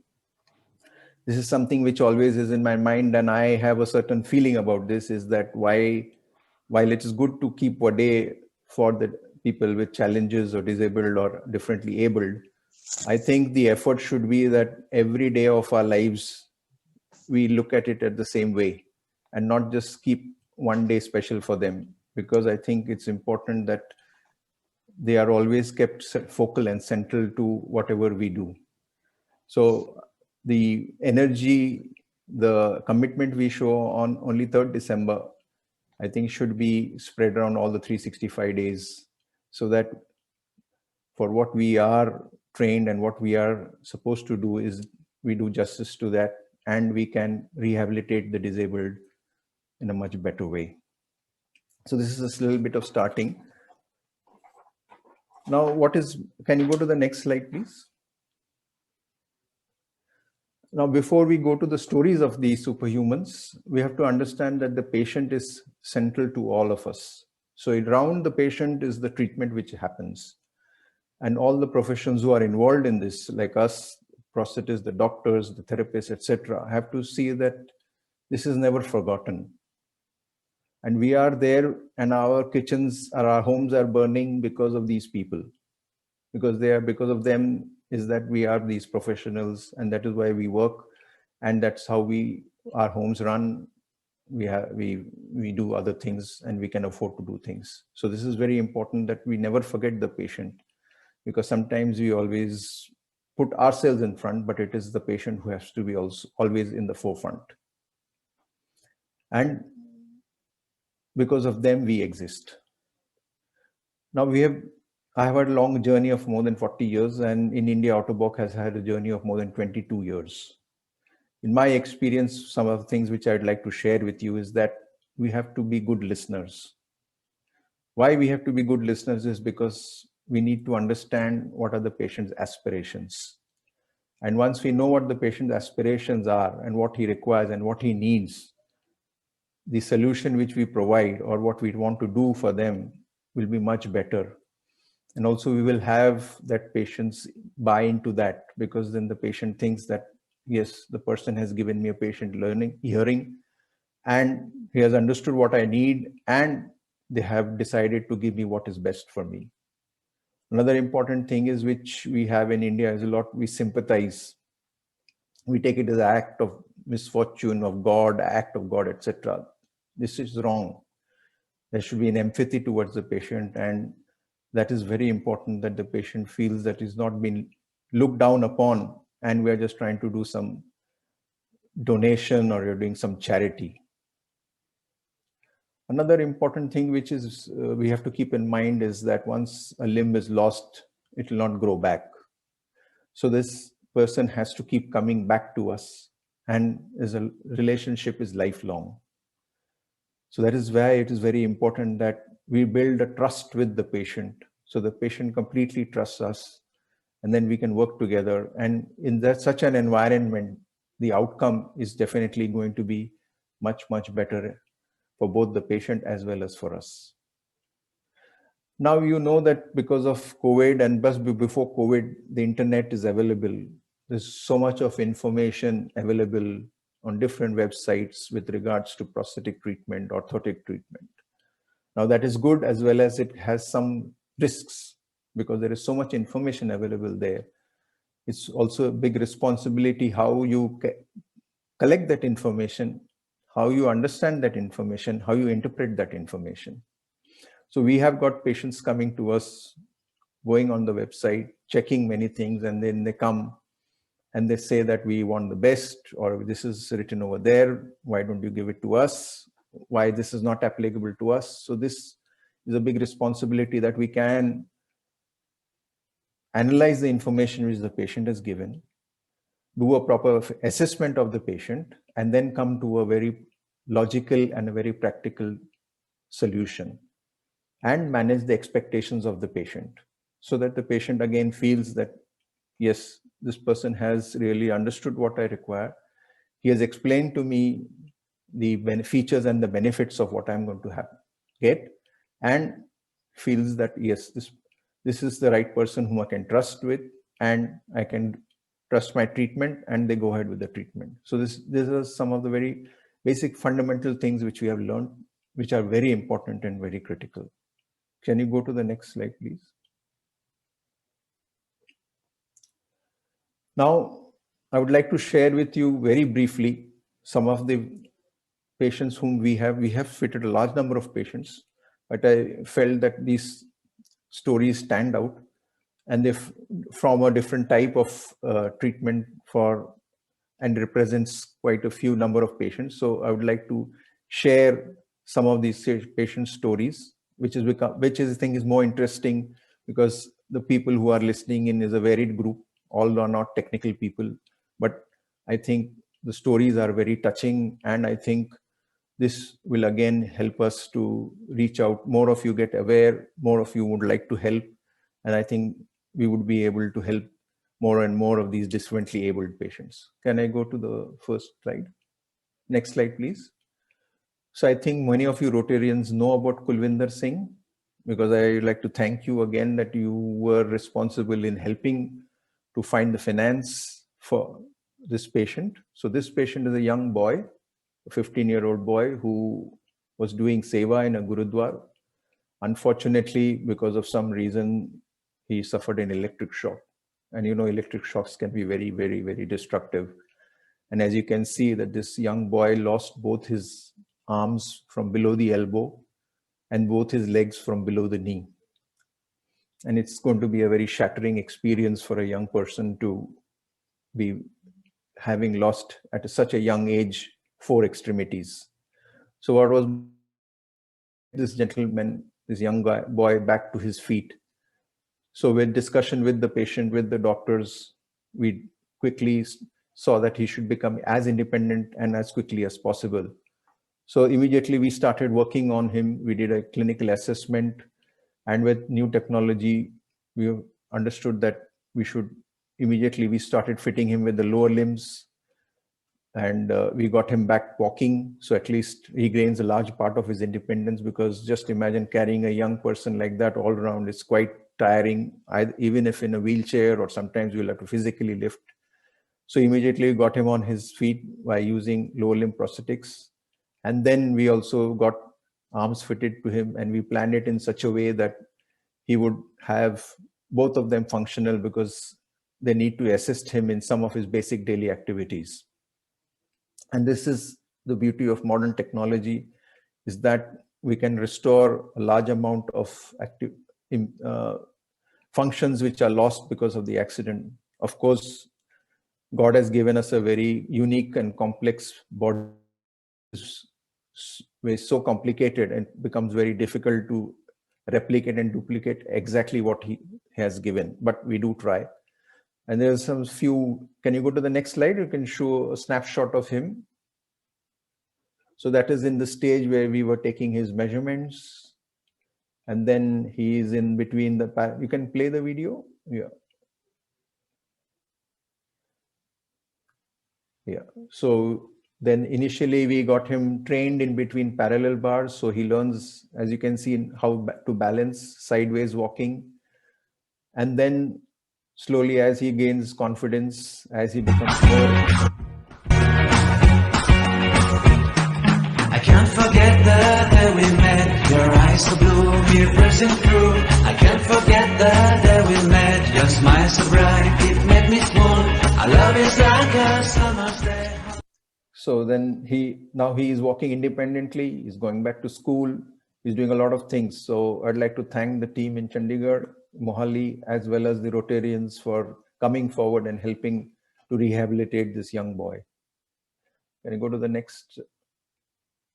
This is something which always is in my mind, and I have a certain feeling about this, is that while it is good to keep a day for the people with challenges or disabled or differently abled, I think the effort should be that every day of our lives, we look at it at the same way and not just keep one day special for them, because I think it's important that they are always kept focal and central to whatever we do. So the energy, the commitment we show on only 3rd December, I think should be spread around all the 365 days, so that for what we are trained and what we are supposed to do is we do justice to that, and we can rehabilitate the disabled in a much better way. So this is a little bit of starting. Now, can you go to the next slide, please? Now, before we go to the stories of these superhumans, we have to understand that the patient is central to all of us. So around the patient is the treatment which happens. And all the professions who are involved in this, like us, prosthetists, the doctors, the therapists, etc., have to see that this is never forgotten. And we are there, and our kitchens or our homes are burning because of these people. Because of them is that we are these professionals, and that is why we work, and that's how our homes run. We do other things, and we can afford to do things. So this is very important that we never forget the patient, because sometimes we always put ourselves in front, but it is the patient who has to be also always in the forefront. And because of them, we exist. Now I have had a long journey of more than 40 years, and in India, Autobock has had a journey of more than 22 years. In my experience, some of the things which I'd like to share with you is that we have to be good listeners. Why we have to be good listeners is because we need to understand what are the patient's aspirations. And once we know what the patient's aspirations are and what he requires and what he needs, the solution which we provide or what we want to do for them will be much better. And also we will have that patients buy into that, because then the patient thinks that, yes, the person has given me a patient hearing, and he has understood what I need, and they have decided to give me what is best for me. Another important thing is, which we have in India, is a lot we sympathize. We take it as an act of misfortune of God, act of God, etc. This is wrong. There should be an empathy towards the patient, and that is very important, that the patient feels that he's not been looked down upon and we are just trying to do some donation or you're doing some charity. Another important thing which is we have to keep in mind is that once a limb is lost, it will not grow back. So this person has to keep coming back to us, and a relationship is lifelong. So that is why it is very important that we build a trust with the patient. So the patient completely trusts us, and then we can work together. And in such an environment, the outcome is definitely going to be much, much better for both the patient as well as for us. Now, you know that because of COVID and before COVID, the internet is available. There's so much of information available on different websites with regards to prosthetic treatment, orthotic treatment. Now that is good, as well as it has some risks, because there is so much information available there. It's also a big responsibility how you collect that information, how you understand that information, how you interpret that information. So we have got patients coming to us, going on the website, checking many things, and then they come and they say that we want the best, or this is written over there, why don't you give it to us? Why this is not applicable to us? So this is a big responsibility, that we can analyze the information which the patient has given, do a proper assessment of the patient, and then come to a very logical and a very practical solution, and manage the expectations of the patient, so that the patient again feels that, yes, this person has really understood what I require. He has explained to me the features and the benefits of what I'm going to get, and feels that yes, this is the right person whom I can trust with, and I can trust my treatment, and they go ahead with the treatment. So these are some of the very basic fundamental things which we have learned, which are very important and very critical. Can you go to the next slide, please? Now, I would like to share with you very briefly some of the patients whom we have fitted a large number of patients, but I felt that these stories stand out, and they from a different type of treatment for, and represents quite a few number of patients. So I would like to share some of these patient stories, which is I think is more interesting, because the people who are listening in is a varied group. All are not technical people, but I think the stories are very touching, and I think this will again help us to reach out. More of you get aware, more of you would like to help, and I think we would be able to help more and more of these differently abled patients. Can I go to the first slide? Next slide, please. So I think many of you Rotarians know about Kulvinder Singh, because I would like to thank you again that you were responsible in helping to find the finance for this patient. So this patient is a young boy, a 15-year-old boy who was doing seva in a Gurudwara. Unfortunately, because of some reason, he suffered an electric shock. And you know, electric shocks can be very, very, very destructive. And as you can see that this young boy lost both his arms from below the elbow and both his legs from below the knee. And it's going to be a very shattering experience for a young person to be having lost at such a young age 4 extremities. So what was this gentleman, this young boy, back to his feet? So with discussion with the patient, with the doctors, we quickly saw that he should become as independent and as quickly as possible. So immediately we started working on him. We did a clinical assessment, and with new technology, we understood that we started fitting him with the lower limbs, and we got him back walking. So at least he gains a large part of his independence, because just imagine carrying a young person like that all around is quite tiring, even if in a wheelchair, or sometimes you'll have to physically lift. So immediately we got him on his feet by using lower limb prosthetics. And then we also got arms fitted to him, and we planned it in such a way that he would have both of them functional, because they need to assist him in some of his basic daily activities. And this is the beauty of modern technology, is that we can restore a large amount of functions which are lost because of the accident. Of course, God has given us a very unique and complex body. It's so complicated and becomes very difficult to replicate and duplicate exactly what he has given, but we do try. And there's some few, can you go to the next slide? You can show a snapshot of him. So that is in the stage where we were taking his measurements. And then he is in between the, you can play the video. Yeah. Yeah. So then initially we got him trained in between parallel bars. So he learns, as you can see, how to balance sideways walking. And then slowly, as he gains confidence, as he becomes more. I can't forget the day we met. Your eyes so blue, me pressing through. I can't forget the day we met. Your smile so bright, it made me swoon. Our love is like a summer's day. So then now he is walking independently. He's going back to school. He's doing a lot of things. So I'd like to thank the team in Chandigarh, Mohali, as well as the Rotarians for coming forward and helping to rehabilitate this young boy. Can you go to the next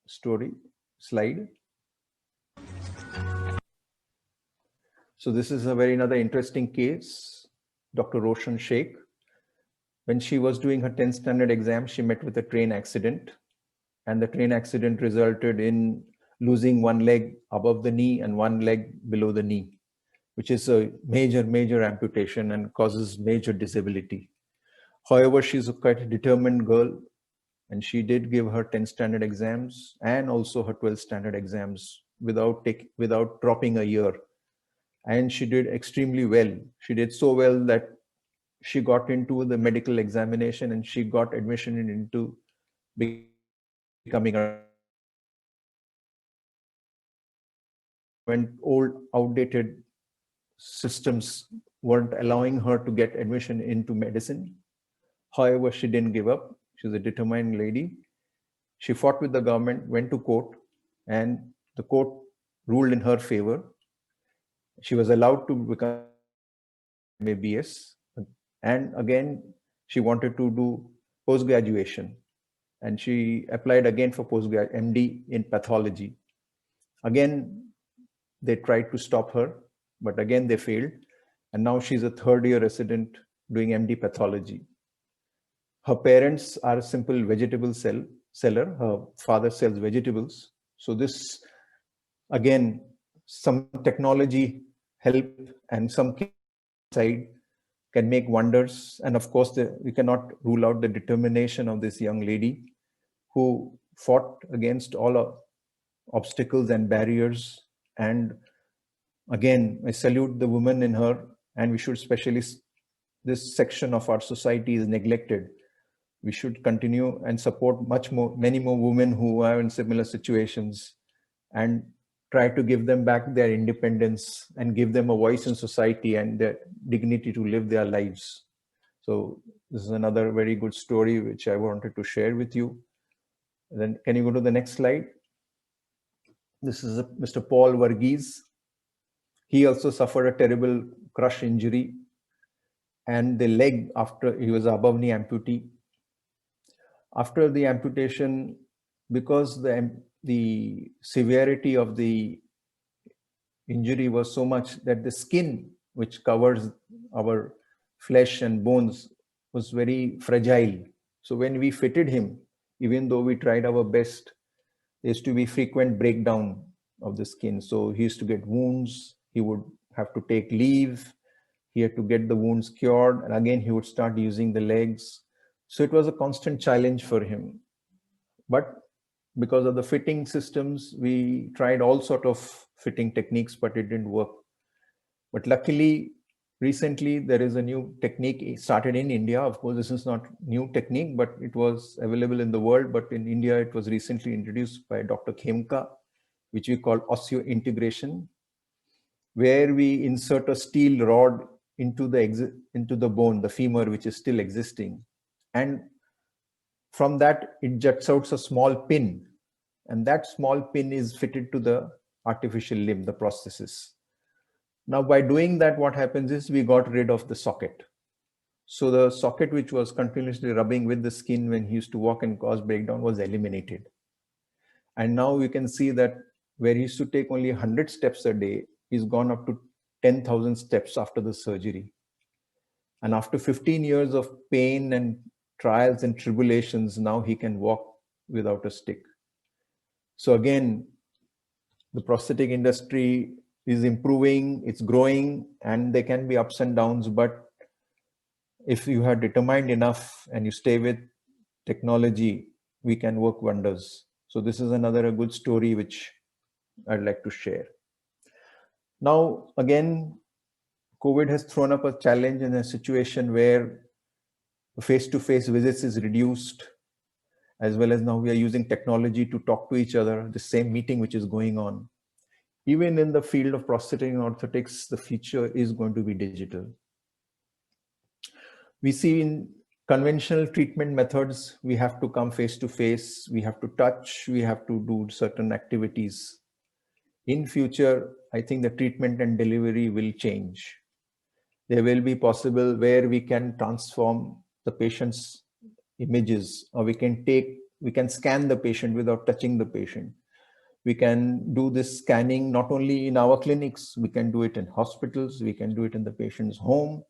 slide? So this is another interesting case. Dr. Roshan Sheikh. When she was doing her 10th standard exam, she met with a train accident, and the train accident resulted in losing one leg above the knee and one leg below the knee, which is a major amputation and causes major disability. However, she's quite a determined girl, and she did give her 10th standard exams and also her 12th standard exams without dropping a year. And she did extremely well. She did so well that she got into the medical examination and she got admission into becoming a, when old outdated systems weren't allowing her to get admission into medicine. However, she didn't give up. She's a determined lady. She fought with the government, went to court, and the court ruled in her favor. She was allowed to become MBBS. And again, she wanted to do post-graduation. And she applied again for MD in pathology. Again, they tried to stop her, but again they failed. And now she's a third-year resident doing MD pathology. Her parents are a simple vegetable seller. Her father sells vegetables. So this, again, some technology help and some side can make wonders. And of course, we cannot rule out the determination of this young lady who fought against all obstacles and barriers. And again, I salute the woman in her, and we should especially, this section of our society is neglected. We should continue and support many more women who are in similar situations and try to give them back their independence and give them a voice in society and their dignity to live their lives. So this is another very good story which I wanted to share with you. And then can you go to the next slide? This is Mr. Paul Varghese. He also suffered a terrible crush injury and the leg after he was above knee amputee. After the amputation, because the severity of the injury was so much that the skin which covers our flesh and bones was very fragile. So when we fitted him, even though we tried our best, there used to be frequent breakdown of the skin. So he used to get wounds, he would have to take leave, he had to get the wounds cured, and again he would start using the legs. So it was a constant challenge for him. But because of the fitting systems, we tried all sort of fitting techniques, but it didn't work. But luckily, recently there is a new technique started in India. Of course, this is not new technique, but it was available in the world. But in India, it was recently introduced by Dr. Khemka, which we call osseointegration, where we insert a steel rod into the bone, the femur, which is still existing. And from that, it juts out a small pin. And that small pin is fitted to the artificial limb, the prosthesis. Now, by doing that, what happens is we got rid of the socket. So the socket which was continuously rubbing with the skin when he used to walk and cause breakdown was eliminated. And now we can see that where he used to take only 100 steps a day, he's gone up to 10,000 steps after the surgery. And after 15 years of pain and trials and tribulations, now he can walk without a stick. So again, the prosthetic industry is improving, it's growing, and there can be ups and downs, but if you are determined enough and you stay with technology, we can work wonders. So this is a good story which I'd like to share. Now, again, COVID has thrown up a challenge in a situation where face-to-face visits is reduced, as well as now we are using technology to talk to each other, the same meeting which is going on. Even in the field of prosthetic and orthotics, the future is going to be digital. We see in conventional treatment methods, we have to come face-to-face, we have to touch, we have to do certain activities. In future, I think the treatment and delivery will change. There will be possible where we can transform the patient's images, or we can scan the patient without touching the patient. We can do this scanning not only in our clinics, we can do it in hospitals, we can do it in the patient's home.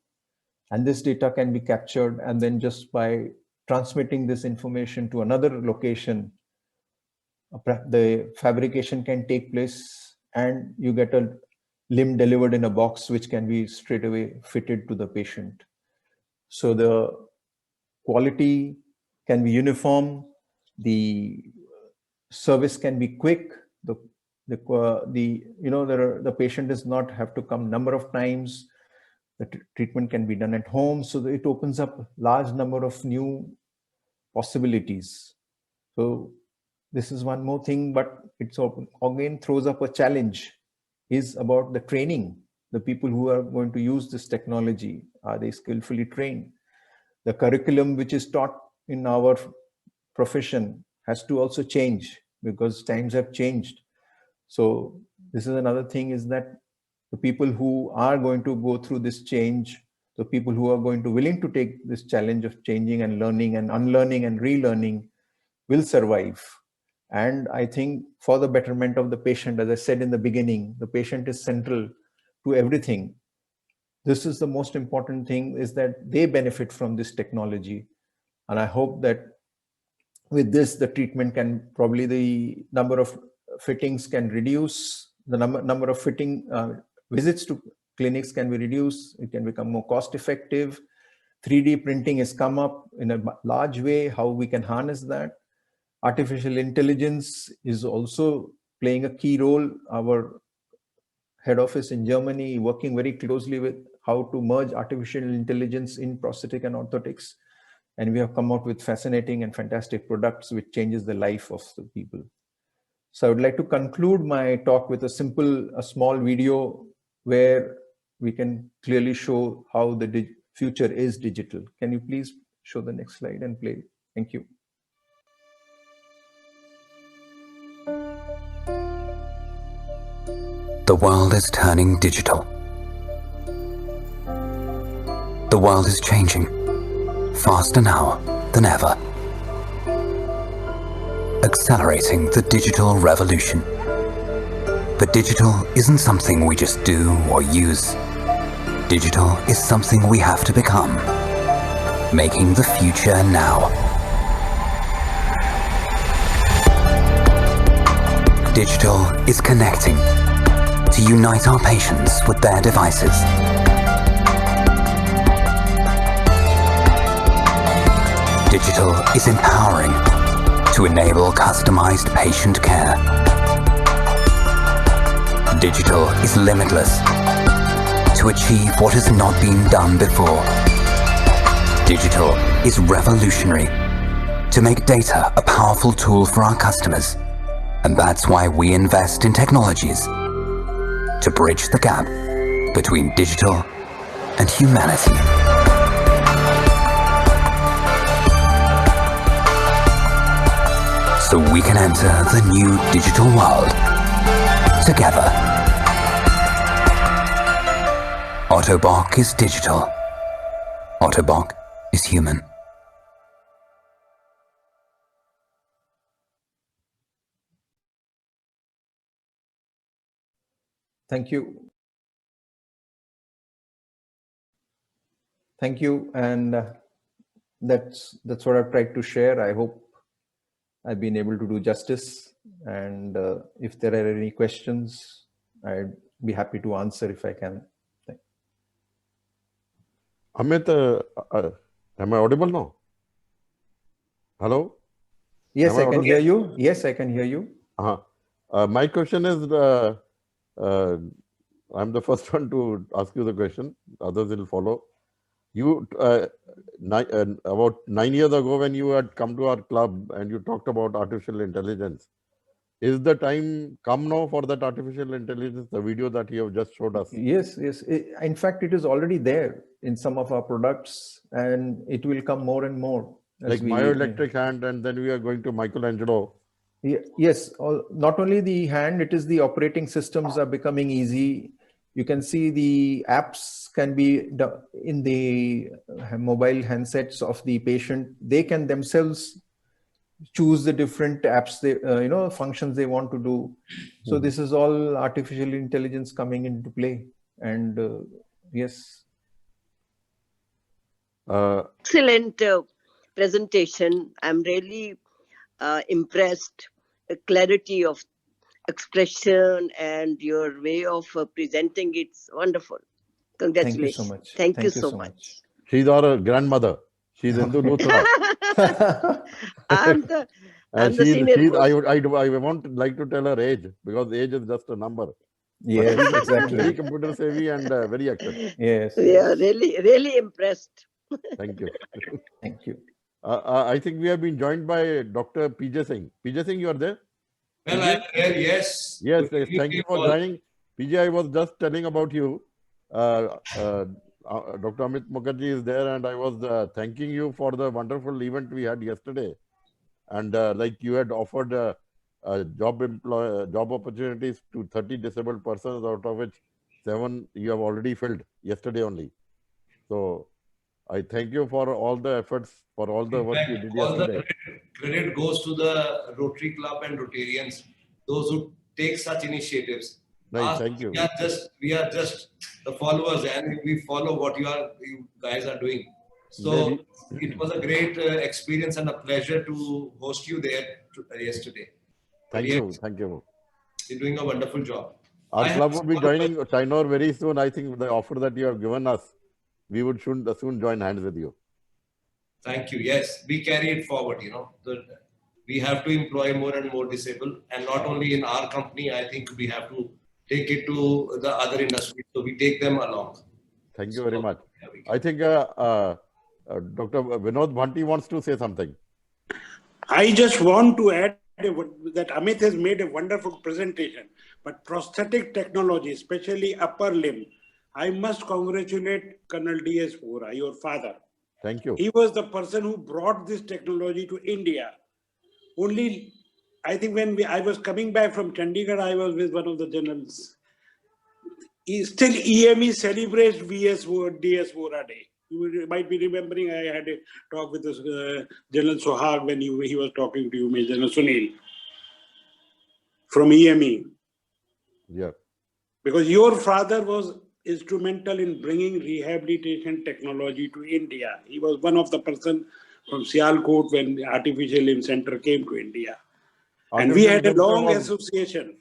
And this data can be captured, and then just by transmitting this information to another location, the fabrication can take place and you get a limb delivered in a box which can be straight away fitted to the patient. So the quality can be uniform, the service can be quick, the the patient does not have to come number of times. The treatment can be done at home, so it opens up large number of new possibilities. So this is one more thing, but it's again throws up a challenge, is about the training. The people who are going to use this technology, are they skillfully trained? The curriculum which is taught in our profession has to also change, because times have changed. So this is another thing, is that the people who are going to go through this change, the people who are going to willing to take this challenge of changing and learning and unlearning and relearning will survive. And I think for the betterment of the patient, as I said in the beginning, the patient is central to everything. This is the most important thing, is that they benefit from this technology. And I hope that with this, the treatment can probably, the number of fittings can reduce, the number of visits to clinics can be reduced, it can become more cost effective. 3D printing has come up in a large way, how we can harness that. Artificial intelligence is also playing a key role. Our head office in Germany working very closely with how to merge artificial intelligence in prosthetic and orthotics. And we have come out with fascinating and fantastic products which changes the life of the people. So I would like to conclude my talk with a small video where we can clearly show how the future is digital. Can you please show the next slide and play? Thank you. The world is turning digital. The world is changing faster now than ever, accelerating the digital revolution. But digital isn't something we just do or use. Digital is something we have to become, making the future now. Digital is connecting to unite our patients with their devices. Digital is empowering to enable customized patient care. Digital is limitless to achieve what has not been done before. Digital is revolutionary to make data a powerful tool for our customers. And that's why we invest in technologies to bridge the gap between digital and humanity. So we can enter the new digital world together. Ottobock is digital. Ottobock is human. Thank you. Thank you. And that's what I've tried to share. I hope I've been able to do justice. And if there are any questions, I'd be happy to answer if I can. Amit, am I audible now? Hello? Yes, I can hear you. Yes, I can hear you. My question is, I'm the first one to ask you the question. Others will follow. You, about 9 years ago, when you had come to our club and you talked about artificial intelligence, is the time come now for that artificial intelligence, the video that you have just showed us? Yes, yes. In fact, it is already there in some of our products, and it will come more and more. Like myoelectric hand, and then we are going to Michelangelo. Yes, not only the hand, it is the operating systems are becoming easy. You can see the apps can be in the mobile handsets of the patient. They can themselves choose the different apps, functions they want to do. So this is all artificial intelligence coming into play. And yes. Excellent presentation. I'm really impressed. The clarity of expression and your way of presenting it's wonderful. Congratulations. Thank you so much. Thank you so much. She's our grandmother. She's Hindu Luthra. I'm the senior most. I won't like to tell her age because age is just a number. Yes, But she's exactly. very computer savvy and very active. Yes. Yeah, really impressed. Thank you. Thank you. I think we have been joined by Dr. PJ Singh. PJ Singh, you are there? Well, I'm here, yes. Yes, thank you for joining. PJ, I was just telling about you. Dr. Amit Mukherjee is there, and I was thanking you for the wonderful event we had yesterday. And like you had offered job opportunities to 30 disabled persons, out of which 7 you have already filled yesterday only. So I thank you for all the efforts, for all the work you did yesterday. All the credit goes to the Rotary Club and Rotarians, those who take such initiatives. Nice, thank you. We are just the followers, and we follow what you guys are doing. So it was a great experience and a pleasure to host you there yesterday. Thank you. Thank you. You're doing a wonderful job. Our club will be joining Tainor very soon. I think the offer that you have given us, we would soon join hands with you. Thank you. Yes, we carry it forward. We have to employ more and more disabled, and not only in our company. I think we have to take it to the other industries. So we take them along. Thank you very much. I think Dr. Vinod Bhanti wants to say something. I just want to add that Amit has made a wonderful presentation, but prosthetic technology, especially upper limb, I must congratulate Colonel D.S. Vora, your father. Thank you. He was the person who brought this technology to India. Only, I think when I was coming back from Chandigarh, I was with one of the generals. Still EME celebrates D.S. Vora Day. You might be remembering I had a talk with this, General Sohag when he was talking to you, Major General Sunil from EME. Yeah. Because your father was instrumental in bringing rehabilitation technology to India. He was one of the person from Sialkot when the Artificial Limb Center came to India. And we had a long association.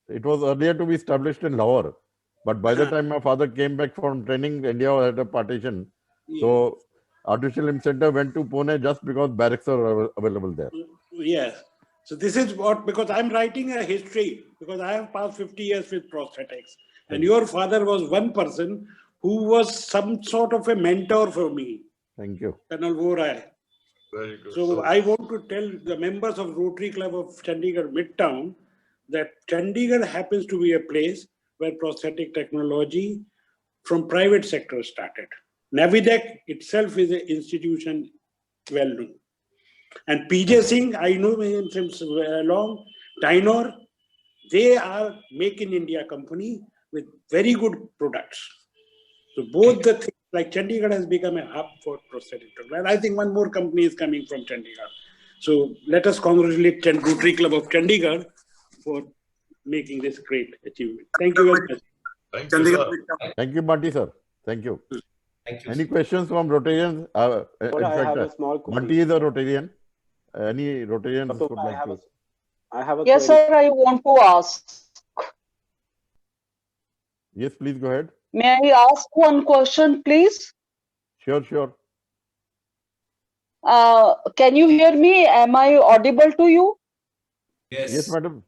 It was earlier to be established in Lahore. But by the time my father came back from training, India had a partition. Yeah. So Artificial Limb Center went to Pune just because barracks are available there. Yes. So this is what, because I'm writing a history, because I have passed 50 years with prosthetics. And your father was one person who was some sort of a mentor for me. Thank you. Colonel Vora. Very good. So I want to tell the members of Rotary Club of Chandigarh Midtown that Chandigarh happens to be a place where prosthetic technology from private sector started. Navidec itself is an institution well known. And PJ Singh, I know him since long. Tainor, they are Make in India company with very good products. So both the things, like Chandigarh has become a hub for prosthetic. And I think one more company is coming from Chandigarh. So let us congratulate Rotary Club of Chandigarh for making this great achievement. Thank you very much. Thank you, sir. Thank you, Bhanti sir. Thank you. Thank you. Any questions from Rotarians? In I have a fact, small question. Bhanti is a Rotarian. Any Rotarians would like to? I have a Yes, query. sir, I want to ask. Yes, please go ahead. May I ask one question, please? Sure, sure. Can you hear me? Am I audible to you? Yes. Yes, madam.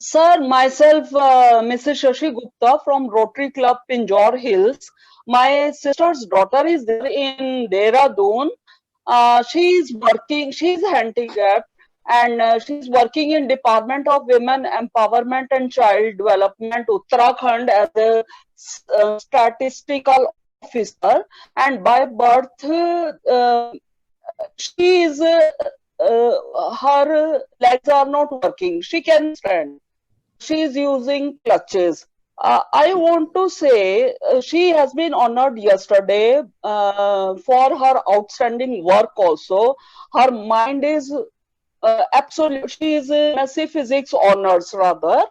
Sir, myself, Mrs. Shashi Gupta from Rotary Club Pinjore Hills. My sister's daughter is there in Dehradun. She is working, she is handicapped, and she's working in Department of Women Empowerment and Child Development, Uttarakhand, as a statistical officer. And by birth, she is her legs are not working. She can stand. She is using crutches. I want to say she has been honored yesterday for her outstanding work also. Her mind is absolute. She is MSc Physics honors rather.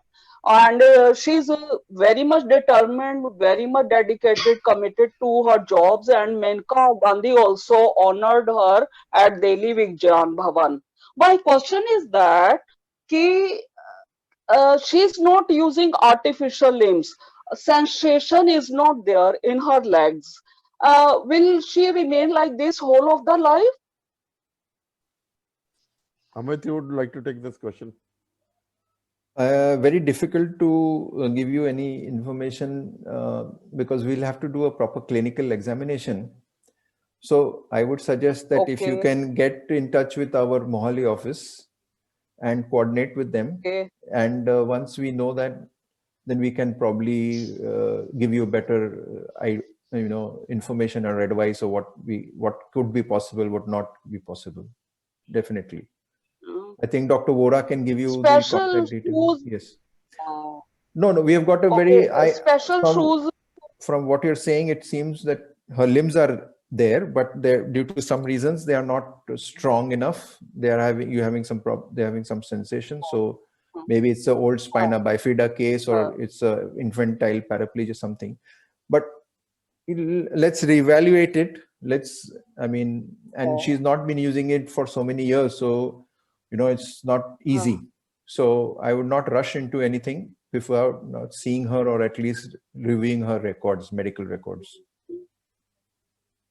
And she's very much determined, very much dedicated, committed to her jobs. And Menka Gandhi also honored her at Delhi Vigyan Bhavan. My question is that she's not using artificial limbs. Sensation is not there in her legs. Will she remain like this whole of the life? Amit, you would like to take this question? Very difficult to give you any information because we'll have to do a proper clinical examination. So I would suggest that if you Okay. can get in touch with our Mohali office and coordinate with them, Okay. and once we know that, then we can probably give you better, information or advice of what could be possible, what not be possible. Definitely. I think Dr. Vora can give you the Special contact details. shoes. Yes. Uh, No, we have got a okay. very, Special shoes. from what you're saying, it seems that her limbs are there, but they're due to some reasons, they are not strong enough. They're having some sensation. So maybe it's an old spina bifida case, or it's a infantile paraplegia, something. But let's reevaluate it. And she's not been using it for so many years. So, it's not easy. So I would not rush into anything before not seeing her, or at least reviewing her records, medical records.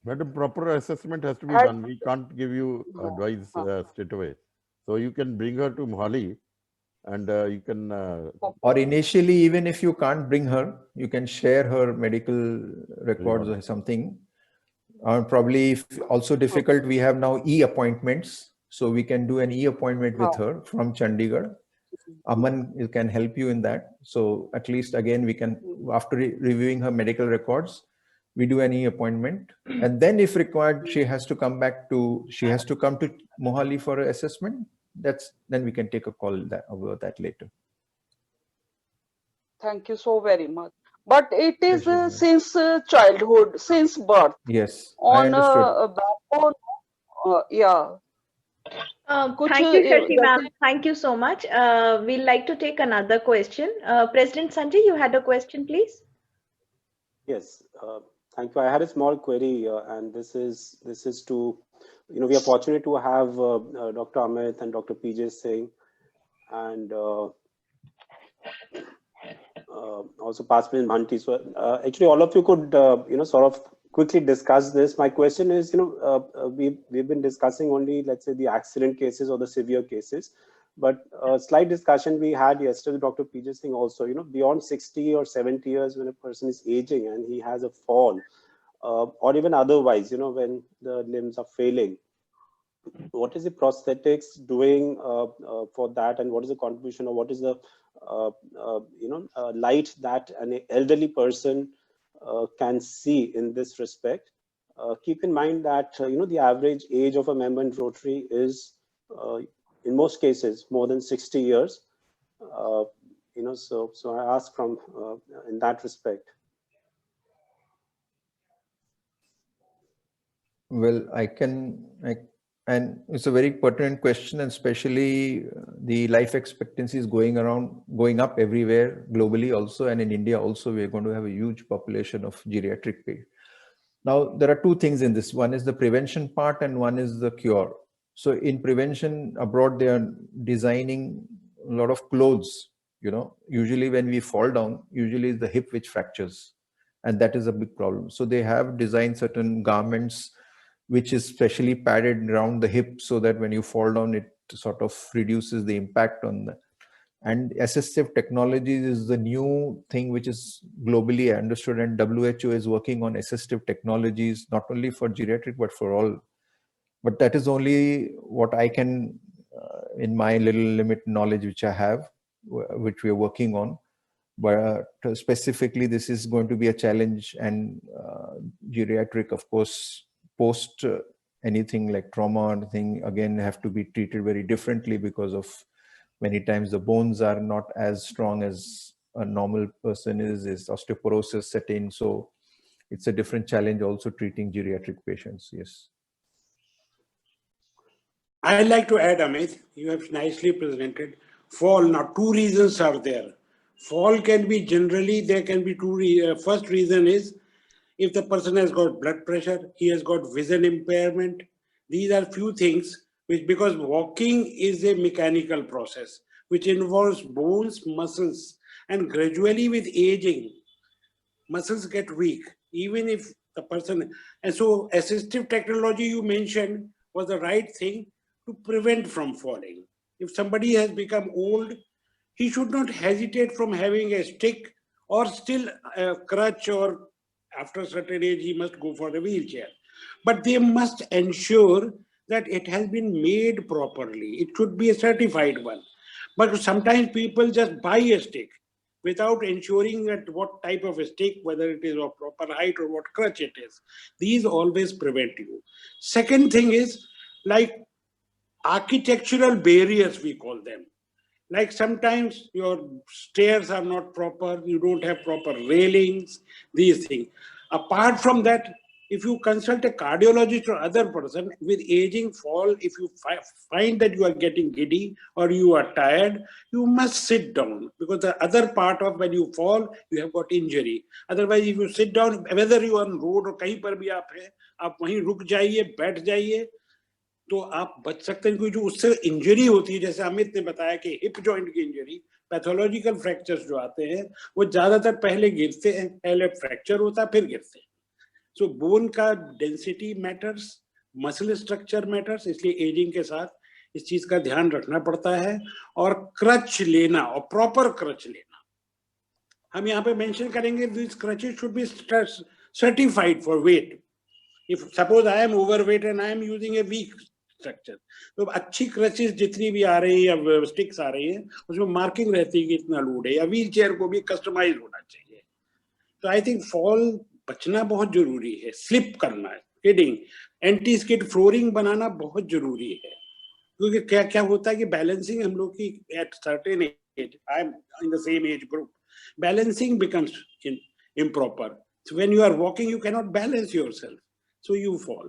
But a proper assessment has to be done. We can't give you advice straight away. So you can bring her to Mohali, and you can... Or initially, even if you can't bring her, you can share her medical records or something. Probably if also difficult, we have now e-appointments. So we can do an e-appointment with her from Chandigarh. Aman can help you in that. So at least again, we can, after reviewing her medical records, we do an e-appointment. And then if required, she has to come to Mohali for an assessment. Then we can take a call about that later. Thank you so very much. But it is since childhood, since birth. Yes, on I understood. a backbone. Yeah. Thank you, Shashi ma'am. Thank you so much. We'd like to take another question. President Sanjay, you had a question, please. Yes, thank you. I had a small query, and this is to, we are fortunate to have Dr. Amit and Dr. PJ Singh, and also past President Bhanti. So actually, all of you could, sort of quickly discuss this. My question is, we've been discussing only, let's say, the accident cases or the severe cases, but a slight discussion we had yesterday with Dr. PJ Singh also, beyond 60 or 70 years, when a person is aging and he has a fall, or even otherwise, when the limbs are failing, what is the prosthetics doing for that, and what is the contribution, or what is the light that an elderly person can see in this respect? Keep in mind that the average age of a member in Rotary is in most cases more than 60 years. So I ask from in that respect. Well, and it's a very pertinent question, and especially the life expectancy is going up everywhere globally also, and in India also, we're going to have a huge population of geriatric patients. Now, there are two things in this. One is the prevention part, and one is the cure. So in prevention, abroad, they are designing a lot of clothes. Usually when we fall down, usually it's the hip which fractures, and that is a big problem. So they have designed certain garments which is specially padded around the hip, so that when you fall down, it sort of reduces the impact on that. And assistive technologies is the new thing which is globally understood, and WHO is working on assistive technologies, not only for geriatric, but for all. But that is only what I can, in my little limited knowledge which I have, which we are working on. But specifically, this is going to be a challenge, and geriatric, of course, post anything like trauma or thing, again, have to be treated very differently, because of many times the bones are not as strong as a normal person is osteoporosis set in. So it's a different challenge also treating geriatric patients. Yes. I'd like to add, Amit, you have nicely presented. Fall, now two reasons are there. Fall can be generally, there can be two. First reason is, if the person has got blood pressure, he has got vision impairment. These are few things which, because walking is a mechanical process which involves bones, muscles, and gradually with aging, muscles get weak, even if the person, and so assistive technology you mentioned was the right thing to prevent from falling. If somebody has become old, he should not hesitate from having a stick or still a crutch, or after a certain age, he must go for a wheelchair. But they must ensure that it has been made properly. It should be a certified one. But sometimes people just buy a stick without ensuring that what type of a stick, whether it is of proper height or what crutch it is. These always prevent you. Second thing is like architectural barriers, we call them. Like sometimes your stairs are not proper, you don't have proper railings, these things. Apart from that, if you consult a cardiologist or other person with aging fall, if you find that you are getting giddy or you are tired, you must sit down, because the other part of when you fall, you have got injury. Otherwise, if you sit down, whether you are on road or कहीं पर भी आप हैं, आप वहीं रुक जाइए, बैठ जाइए, तो आप बच सकते हैं। क्योंकि जो उससे इंजरी होती है, जैसे अमित ने बताया कि हिप जॉइंट की इंजरी, पैथोलॉजिकल फ्रैक्चर्स जो आते हैं वो ज्यादातर पहले गिरते हैं, पहले फ्रैक्चर होता है फिर गिरते हैं। सो बोन का density matters, muscle structure matters, इसलिए एजिंग के साथ इस चीज का ध्यान रखना पड़ता है। और क्रच लेना और प्रॉपर क्रच लेना, हम यहाँ पे मेंशन करेंगे this crutches should be certified for weight. If suppose I am overweight and I am using a weak structure, तो अच्छी क्रचेस जितनी भी आ रही है या स्टिक्स आ रही है उसमें मार्किंग रहती है कि इतना लोड है, या व्हील चेयर को भी कस्टमाइज होना चाहिए। तो आई थिंक फॉल बचना बहुत जरूरी है, स्लिप करना है, स्किडिंग, एंटी स्किड फ्लोरिंग बनाना बहुत जरूरी है। क्योंकि क्या क्या होता है कि बैलेंसिंग हम लोग की at certain age, I am in the same age group, balancing becomes improper. So when you are walking, you cannot balance yourself, so you fall.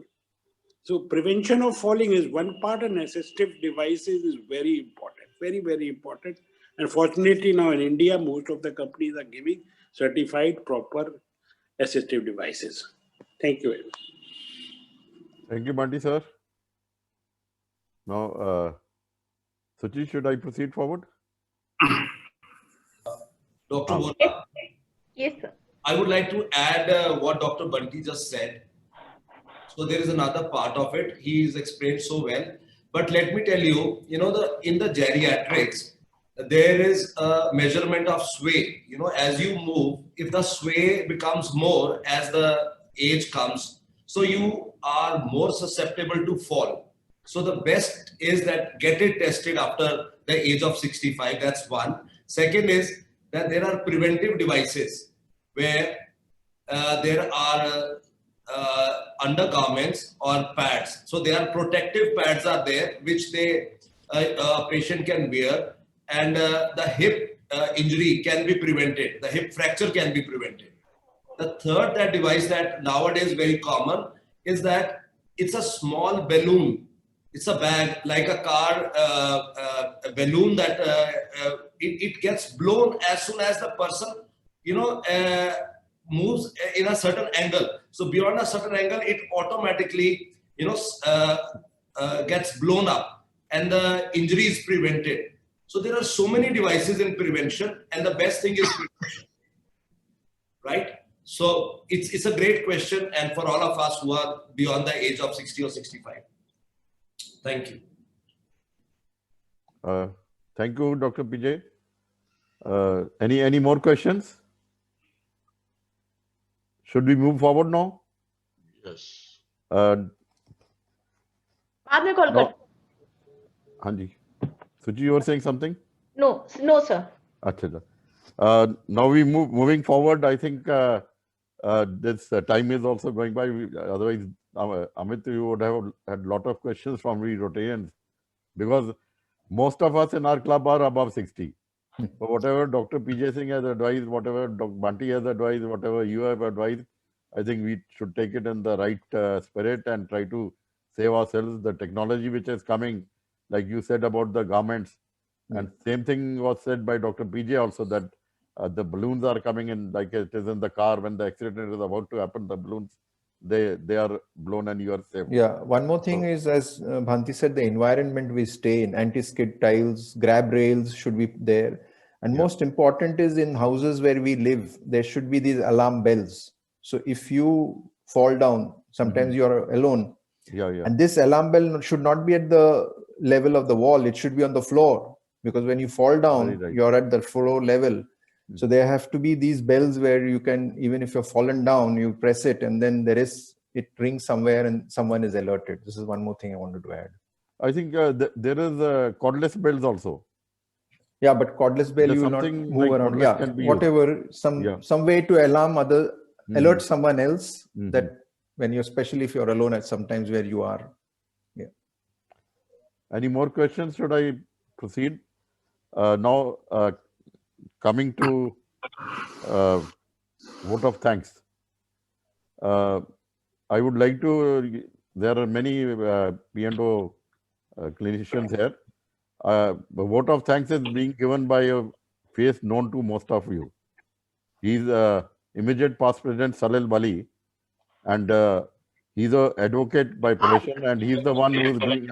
So prevention of falling is one part, and assistive devices is very important, very, very important. And fortunately now in India, most of the companies are giving certified proper assistive devices. Thank you very much. Thank you, Bunty sir. Now, Suchi, should I proceed forward? Dr. Vora, Yes, sir. I would like to add what Dr. Bunty just said. So there is another part of it. He's explained so well. But let me tell you, in the geriatrics, there is a measurement of sway. As you move, if the sway becomes more as the age comes, so you are more susceptible to fall. So the best is that get it tested after the age of 65. That's one. Second is that there are preventive devices where there are undergarments or pads. So there are protective pads are there, which a patient can wear, and the hip injury can be prevented. The hip fracture can be prevented. The third device that nowadays very common is that it's a small balloon. It's a bag like a car a balloon that it gets blown as soon as the person moves in a certain angle. So beyond a certain angle, it automatically gets blown up and the injury is prevented. So there are so many devices in prevention, and the best thing is prevention, right? So it's a great question, and for all of us who are beyond the age of 60 or 65. Thank you. Thank you, Dr. PJ. Any more questions? Should we move forward now? Yes. बाद में call कर। हाँ जी, Suchi, you were saying something? No, sir. अच्छा, now we moving forward. I think this time is also going by. Otherwise, Amit, you would have had a lot of questions from we Rotarians, because most of us in our club are above 60. So whatever Dr. PJ Singh has advised, whatever Dr. Bunty has advised, whatever you have advised, I think we should take it in the right spirit and try to save ourselves. The technology which is coming, like you said about the garments, and same thing was said by Dr. PJ also, that the balloons are coming in, like it is in the car when the accident is about to happen, the balloons, they are blown and you are safe. Yeah, one more thing is, as Bhanti said, the environment we stay in, anti-skid tiles, grab rails should be there. And most important is in houses where we live, there should be these alarm bells. So if you fall down, sometimes you are alone, Yeah. And this alarm bell should not be at the level of the wall. It should be on the floor, because when you fall down, right. you're at the floor level. So there have to be these bells where you can, even if you're fallen down, you press it and then it rings somewhere and someone is alerted. This is one more thing I wanted to add. I think there is cordless bells also. Yeah, but cordless bell, There's you will not something move like around. cordless Yeah, can be whatever, some way to alert someone else, that when you're, especially if you're alone at sometimes where you are. Yeah. Any more questions? Should I proceed? Now, coming to vote of thanks. I would like to, there are many P&O clinicians here. The vote of thanks is being given by a face known to most of you. He is immediate past President Salil Bali, and he's an advocate by profession, and he's the one who is doing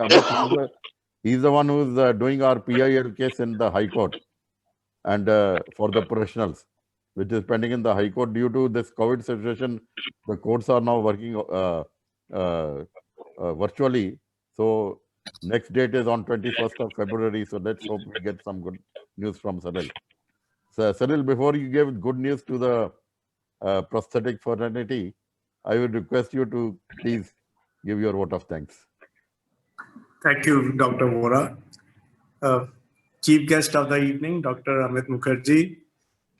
he's the one who is doing our PIL case in the High Court, and for the professionals, which is pending in the High Court. Due to this COVID situation, the courts are now working virtually. So next date is on 21st of February. So let's hope we get some good news from Salil. So Salil, before you give good news to the prosthetic fraternity, I would request you to please give your vote of thanks. Thank you, Dr. Vora. Chief guest of the evening, Dr. Amit Mukherjee,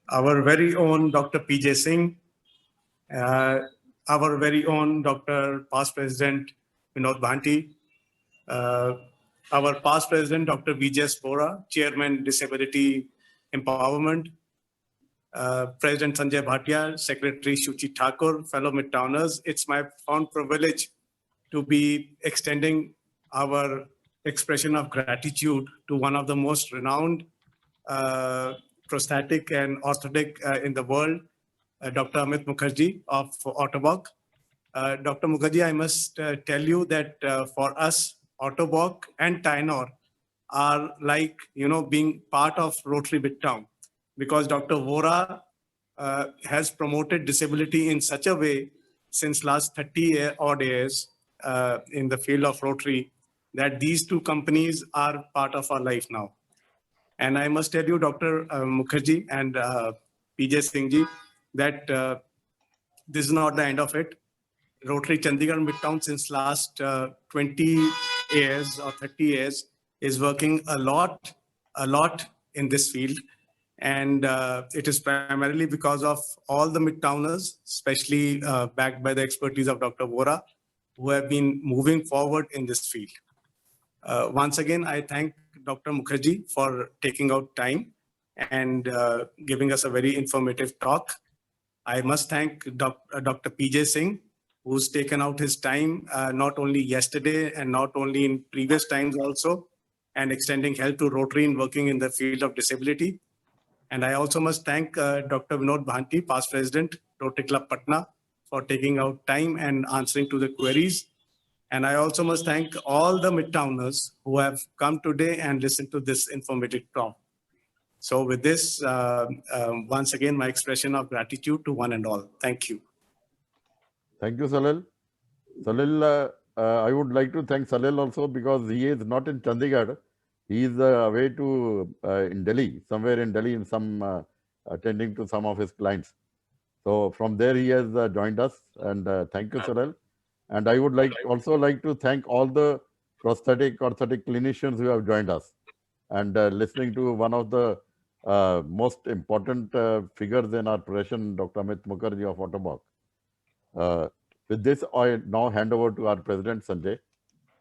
our very own Dr. PJ Singh, our very own Dr. Past President Vinod Bhanti, our past President Dr. Vijay Spora, Chairman Disability Empowerment, President Sanjay Bhatia, Secretary Shuchi Thakur, fellow Midtowners. It's my profound privilege to be extending our expression of gratitude to one of the most renowned prosthetic and orthotic in the world, Dr. Amit Mukherjee of Ottobock. Dr. Mukherjee, I must tell you that for us, Ottobock and Tainor are like, being part of Rotary Midtown, because Dr. Vora has promoted disability in such a way since last 30 odd years in the field of Rotary, that these two companies are part of our life now. And I must tell you, Dr. Mukherjee and PJ Singhji, that this is not the end of it. Rotary Chandigarh Midtown since last 20 years or 30 years is working a lot in this field. And it is primarily because of all the Midtowners, especially backed by the expertise of Dr. Vora, who have been moving forward in this field. Once again, I thank Dr. Mukherjee for taking out time and giving us a very informative talk. I must thank Dr. PJ Singh, who's taken out his time, not only yesterday and not only in previous times also, and extending help to Rotary and working in the field of disability. And I also must thank Dr. Vinod Bhanti, past president, Rotary Club Patna, for taking out time and answering to the queries. And I also must thank all the Midtowners who have come today and listened to this informative talk. So with this, once again, my expression of gratitude to one and all. Thank you. Thank you, Salil. Salil, I would like to thank Salil also, because he is not in Chandigarh. He is away to in Delhi, somewhere in Delhi, in some attending to some of his clients. So from there he has joined us, and thank you, Salil. And I would also like to thank all the prosthetic orthotic clinicians who have joined us, and listening to one of the most important figures in our profession, Dr. Amit Mukherjee of Ottobock. With this, I now hand over to our president, Sanjay.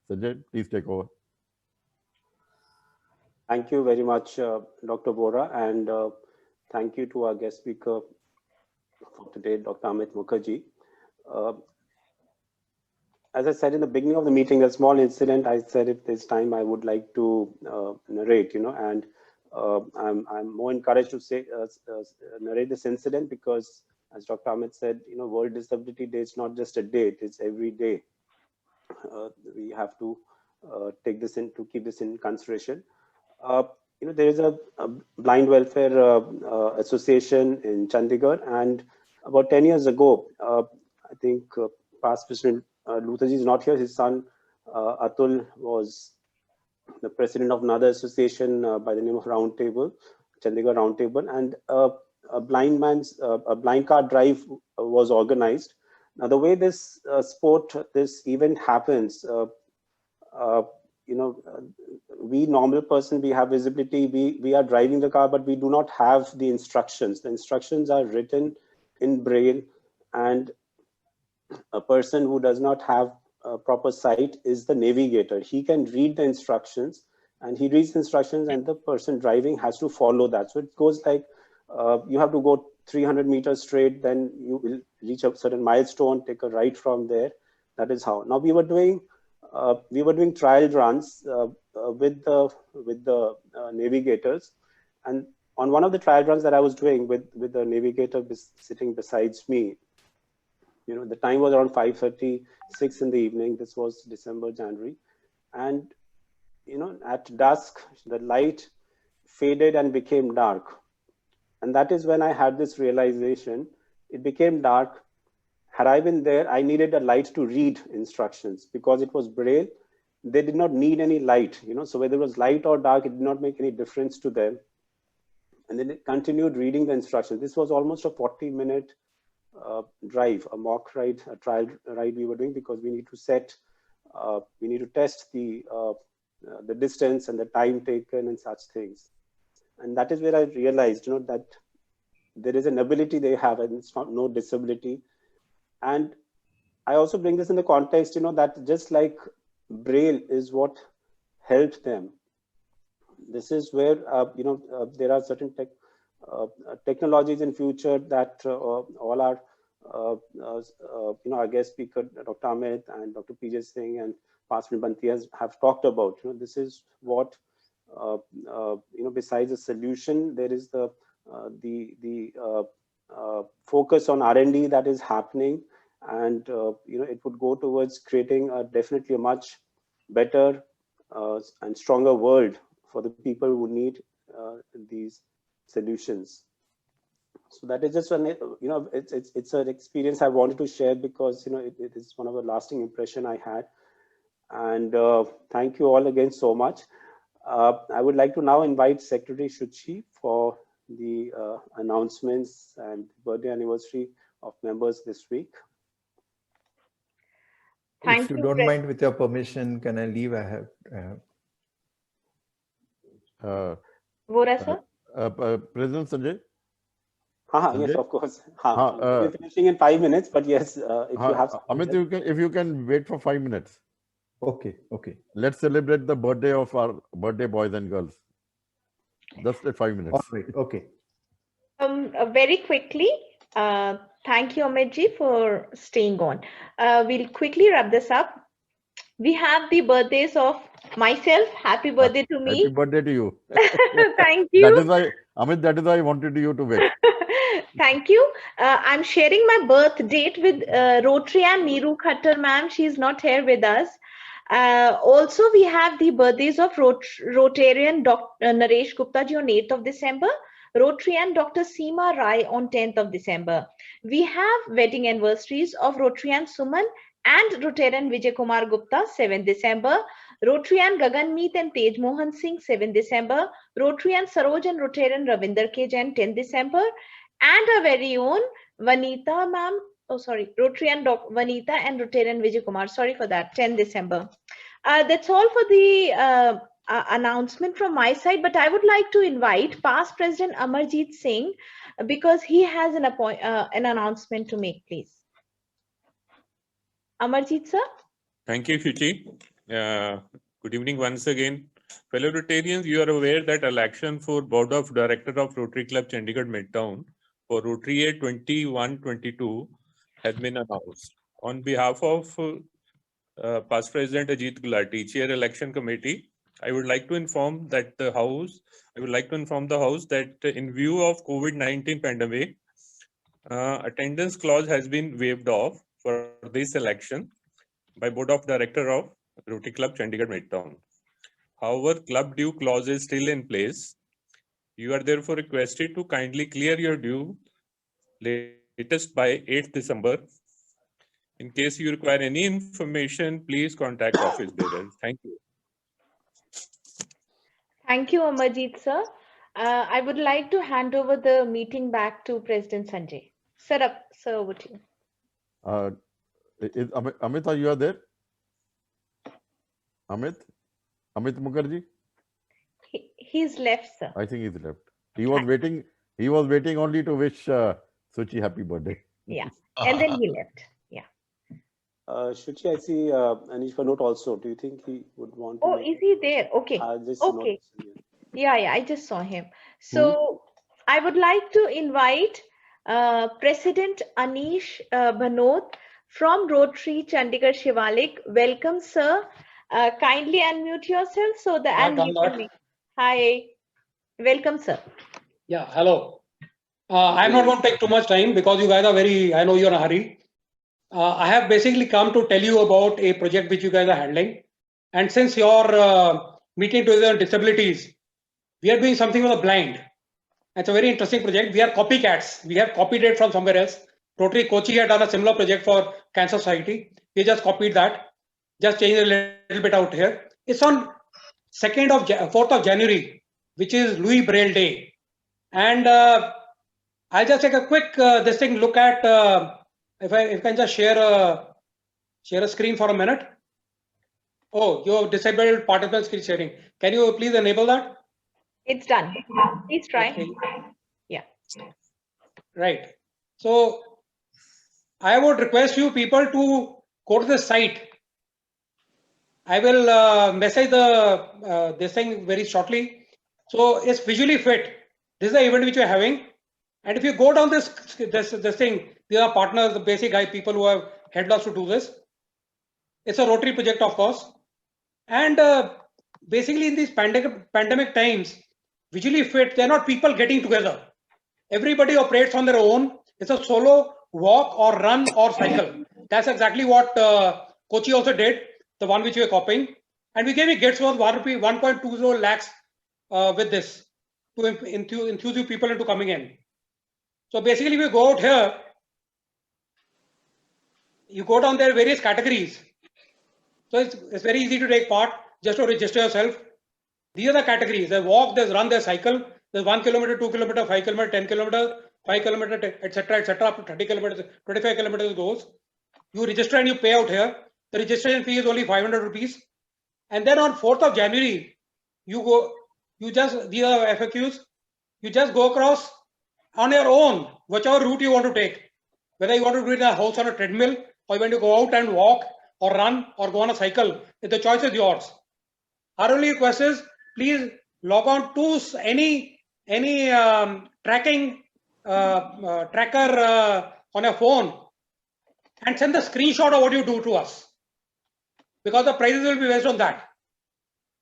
Sanjay, please take over. Thank you very much, Dr. Vora, and thank you to our guest speaker for today, Dr. Amit Mukherjee. As I said in the beginning of the meeting, a small incident, I said if there's time, I would like to narrate, and I'm more encouraged to say narrate this incident because, as Dr. Amit said, World Disability Day is not just a date; it's every day. We have to take this in, to keep this in consideration. There is a blind welfare association in Chandigarh, and about 10 years ago, I think past President Lutherji is not here. His son Atul was the president of another association by the name of Roundtable, Chandigarh Roundtable, and a blind card drive was organized. Now, the way this this event happens, we normal person, we have visibility, we are driving the car, but we do not have the instructions. The instructions are written in Braille, and a person who does not have a proper sight is the navigator. He can read the instructions, and he reads the instructions, and the person driving has to follow that. So it goes like you have to go 300 meters straight, then you will reach a certain milestone, take a right from there. That is how. Now we were doing trial runs with the navigators, and on one of the trial runs that I was doing with the navigator sitting besides me, the time was around 5:36 in the evening. This was December, January, and at dusk the light faded and became dark, and that is when I had this realization. It became dark. Had I been there, I needed a light to read instructions because it was Braille. They did not need any light, so whether it was light or dark, it did not make any difference to them. And then it continued reading the instructions. This was almost a 40-minute drive, a mock ride, a trial ride we were doing, because we need to test the distance and the time taken and such things. And that is where I realized, that there is an ability they have, and it's not no disability. And I also bring this in the context, that just like Braille is what helped them. This is where, there are certain technologies in future that all our, our guest speaker, Dr. Amit and Dr. PJ Singh and Pastor Banti have talked about. This is what, besides the solution, there is the focus on R&D that is happening, and it would go towards creating definitely a much better and stronger world for the people who need these solutions. So that is just it's an experience I wanted to share, because it is one of the lasting impression I had. And thank you all again so much. I would like to now invite Secretary Shuchi for the announcements and birthday anniversary of members this week. If you don't mind, with your permission, can I leave? I have. Vora, sir? President Sanjay? Yes, of course. We're finishing in 5 minutes, but yes, if you have. Amit, if you can wait for 5 minutes. Okay. Let's celebrate the birthday of our birthday boys and girls. Just 5 minutes. All right. Okay. Very quickly, thank you, Amitji, for staying on. We'll quickly wrap this up. We have the birthdays of myself. Happy birthday to me. Happy birthday to you. Thank you. That is why, Amit, that is why I wanted you to wait. Thank you. I'm sharing my birth date with Rotary and Neeru Khattar ma'am. She's not here with us. Also, we have the birthdays of Rotarian Dr. Naresh Gupta ji on 8th of December, Rotarian Dr. Seema Rai on 10th of December. We have wedding anniversaries of Rotarian Suman and Rotarian Vijay Kumar Gupta, 7th December, Rotarian Gaganmeet and Tej Mohan Singh, 7th December, Rotarian Saroj and Rotarian Ravinder K. Jain, 10th December, and our very own Vanita ma'am. Oh, sorry, Rotarian Vanita and Rotarian Vijay Kumar. Sorry for that, 10 December. That's all for the announcement from my side, but I would like to invite past President Amarjeet Singh, because he has an announcement to make, please. Amarjeet, sir? Thank you, Shuchi. Good evening once again. Fellow Rotarians, you are aware that election for Board of Director of Rotary Club Chandigarh Midtown for Rotary Year 21-22 has been announced. On behalf of past President Ajit Gulati, Chair Election Committee, I would like to inform that the House that in view of COVID-19 pandemic, attendance clause has been waived off for this election by Board of Director of Rotary Club Chandigarh Midtown. However, club due clause is still in place. You are therefore requested to kindly clear your due latest by 8th December In case you require any information, please contact office bearers. Thank you. Thank you, Amarjeet sir. I would like to hand over the meeting back to President Sanjay. Sir, over to you. Amit, are you there? Amit Mukherjee? He's left, sir. I think he's left. He was waiting. He was waiting only to wish Suchi happy birthday. Yeah, and then he left. Yeah. Shuchi, I see Anish for note also. Do you think he would want to? Oh, is he there? Okay. Okay. Yeah, I just saw him. So I would like to invite President Anish Bhanot from Rotary Chandigarh Shivalik. Welcome, sir. Kindly unmute yourself so the Hi. Welcome, sir. Yeah, hello. I'm not going to take too much time because you guys are I know you're in a hurry. I have basically come to tell you about a project which you guys are handling. And since your meeting together on disabilities, we are doing something for the blind. It's a very interesting project. We are copycats. We have copied it from somewhere else. Rotary Kochi had done a similar project for Cancer Society. We just copied that. Just changed a little bit out here. It's on 4th of January, which is Louis Braille Day. And I'll just take a quick look at, if I can just share a screen for a minute. Oh, your disabled participant screen sharing. Can you please enable that? It's done. Please try. Okay. Yeah. Right. So I would request you people to go to the site. I will message this thing very shortly. So it's visually fit. This is the event which we're having. And if you go down this thing, these are partners, the basic people who have helped us to do this. It's a Rotary project, of course. And basically in these pandemic times, visually fit, they're not people getting together. Everybody operates on their own. It's a solo walk or run or cycle. That's exactly what Kochi also did, the one which we are copying. And we gave a gifts worth 1.20 lakhs with this to enthuse you people into coming in. So basically we go out here, you go down there various categories. So it's very easy to take part, just to register yourself. These are the categories. There's walk, there's run, there's cycle. There's 1 kilometer, 2 kilometer, 5 kilometer, 10 kilometer, 5 kilometer, etc., up to 30 kilometers, 25 kilometers goes. You register and you pay out here. The registration fee is only 500 rupees. And then on 4th of January, these are FAQs. You just go across on your own, whichever route you want to take. Whether you want to do it in a house on a treadmill, or you want to go out and walk, or run, or go on a cycle, the choice is yours. Our only request is, please log on to any tracking tracker on your phone and send the screenshot of what you do to us, because the prices will be based on that.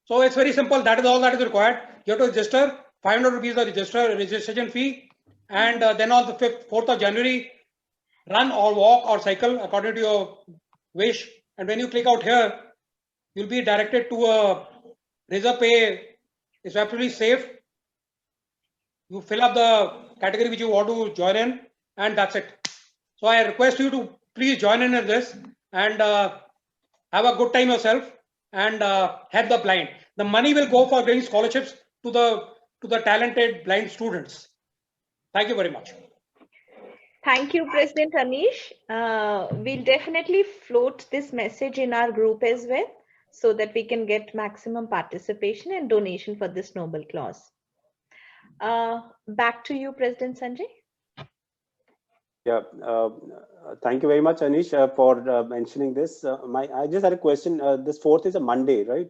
So it's very simple. That is all that is required. You have to register. 500 rupees the registration fee, and then on the 4th of January, run or walk or cycle according to your wish. And when you click out here, you'll be directed to a Razor Pay. It's absolutely safe. You fill up the category which you want to join in, and that's it. So I request you to please join in this and have a good time yourself and help the blind. The money will go for giving scholarships to the talented blind students. Thank you very much. Thank you, President Anish. We'll definitely float this message in our group as well, so that we can get maximum participation and donation for this noble cause. Back to you, President Sanjay. Yeah, thank you very much, Anish, for mentioning this. I just had a question. This 4th is a Monday, right?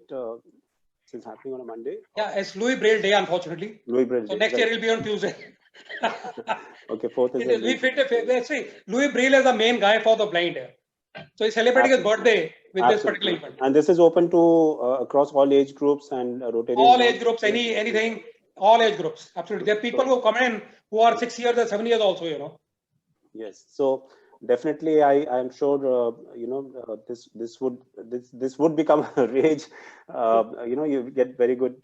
It's happening on a Monday. Yeah, it's Louis Braille Day, unfortunately. Louis Braille Day. So next year it'll be on Tuesday. Okay, 4th is. Let's see, Louis Braille is the main guy for the blind. So he's celebrating his birthday with this particular event. And this is open to across all age groups and Rotarians. All age groups, anything, all age groups. Absolutely. There are people who come in who are 6 years or 7 years also, you know. Yes. So definitely, I am sure this would become a rage. You get very good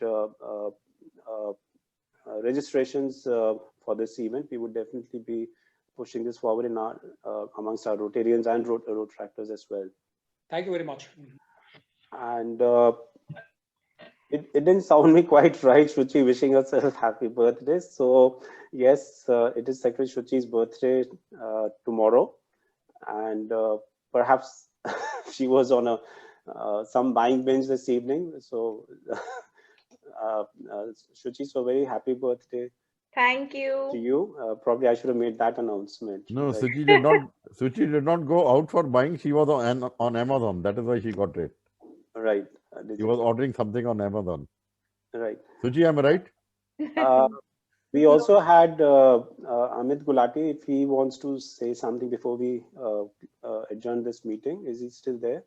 registrations for this event. We would definitely be pushing this forward in our amongst our Rotarians and Rotractors as well. Thank you very much. And it didn't sound me quite right, Shruchi wishing us a happy birthday. So yes, it is Secretary Shruchi's birthday tomorrow, and perhaps she was on a some buying binge this evening. So Shruchi, so very happy birthday. Thank you. To you. Probably I should have made that announcement. No, Like, Suchi did not. Suchi did not go out for buying. She was on Amazon. That is why she got it. Right. She was ordering something on Amazon. Right. Suchi, am I right? We also had Amit Gulati, if he wants to say something before we adjourn this meeting. Is he still there?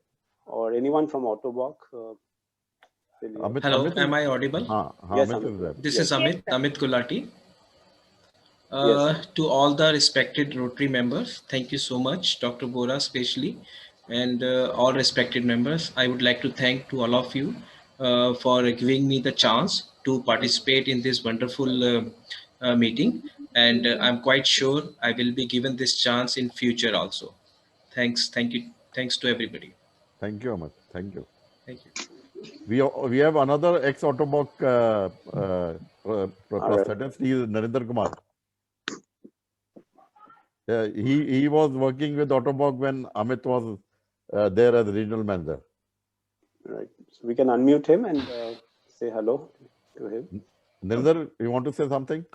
Or anyone from Autoboc? Hello, am I audible? Yes, Amit is there. This Yes. is Amit Gulati. Yes. To all the respected Rotary members, thank you so much, Dr. Bora especially, and all respected members. I would like to thank to all of you for giving me the chance to participate in this wonderful meeting, and I'm quite sure I will be given this chance in future also. Thanks to everybody. Thank you, Amit. Thank you. Thank you. We have another ex-Autoboc prosthetist. He is Narendra Kumar. He was working with Autoboc when Amit was there as regional manager. Right. So we can unmute him and say hello to him. Narendra, you want to say something?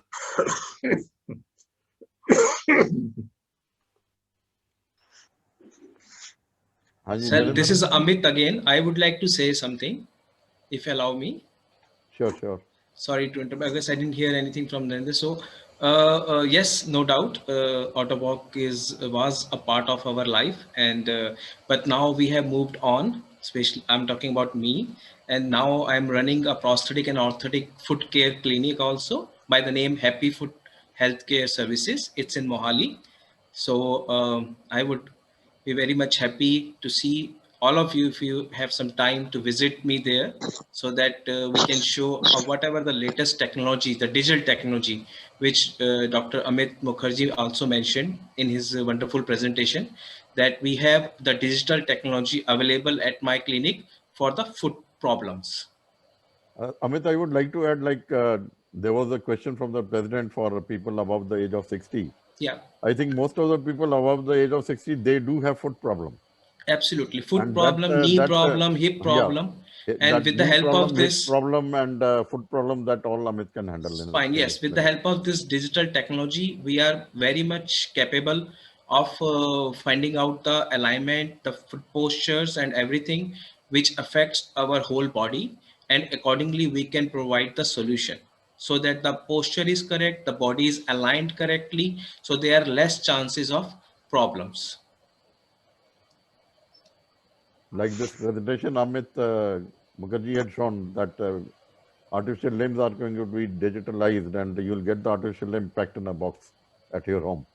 Sir, this is Amit again. I would like to say something, if you allow me. Sure. Sorry to interrupt. I guess I didn't hear anything from Narendra. So, yes, no doubt, Autoboc was a part of our life, and but now we have moved on. Especially, I'm talking about me, and now I'm running a prosthetic and orthotic foot care clinic also by the name Happy Foot Healthcare Services. It's in Mohali. So I would be very much happy to see all of you if you have some time to visit me there, so that we can show whatever the latest technology, the digital technology, which Dr. Amit Mukherjee also mentioned in his wonderful presentation, that we have the digital technology available at my clinic for the foot problems. Amit, I would like to add, there was a question from the president for people above the age of 60. Yeah. I think most of the people above the age of 60, they do have foot problem. Absolutely. Foot And problem, knee problem, hip problem. Yeah, and with the help of this problem and foot problem, that all Amit can handle. Fine. Yes. With the help of this digital technology, we are very much capable of finding out the alignment, the foot postures and everything which affects our whole body. And accordingly, we can provide the solution so that the posture is correct, the body is aligned correctly. So there are less chances of problems. Like this presentation, Amit Mukherjee had shown that artificial limbs are going to be digitalized and you'll get the artificial limb packed in a box at your home.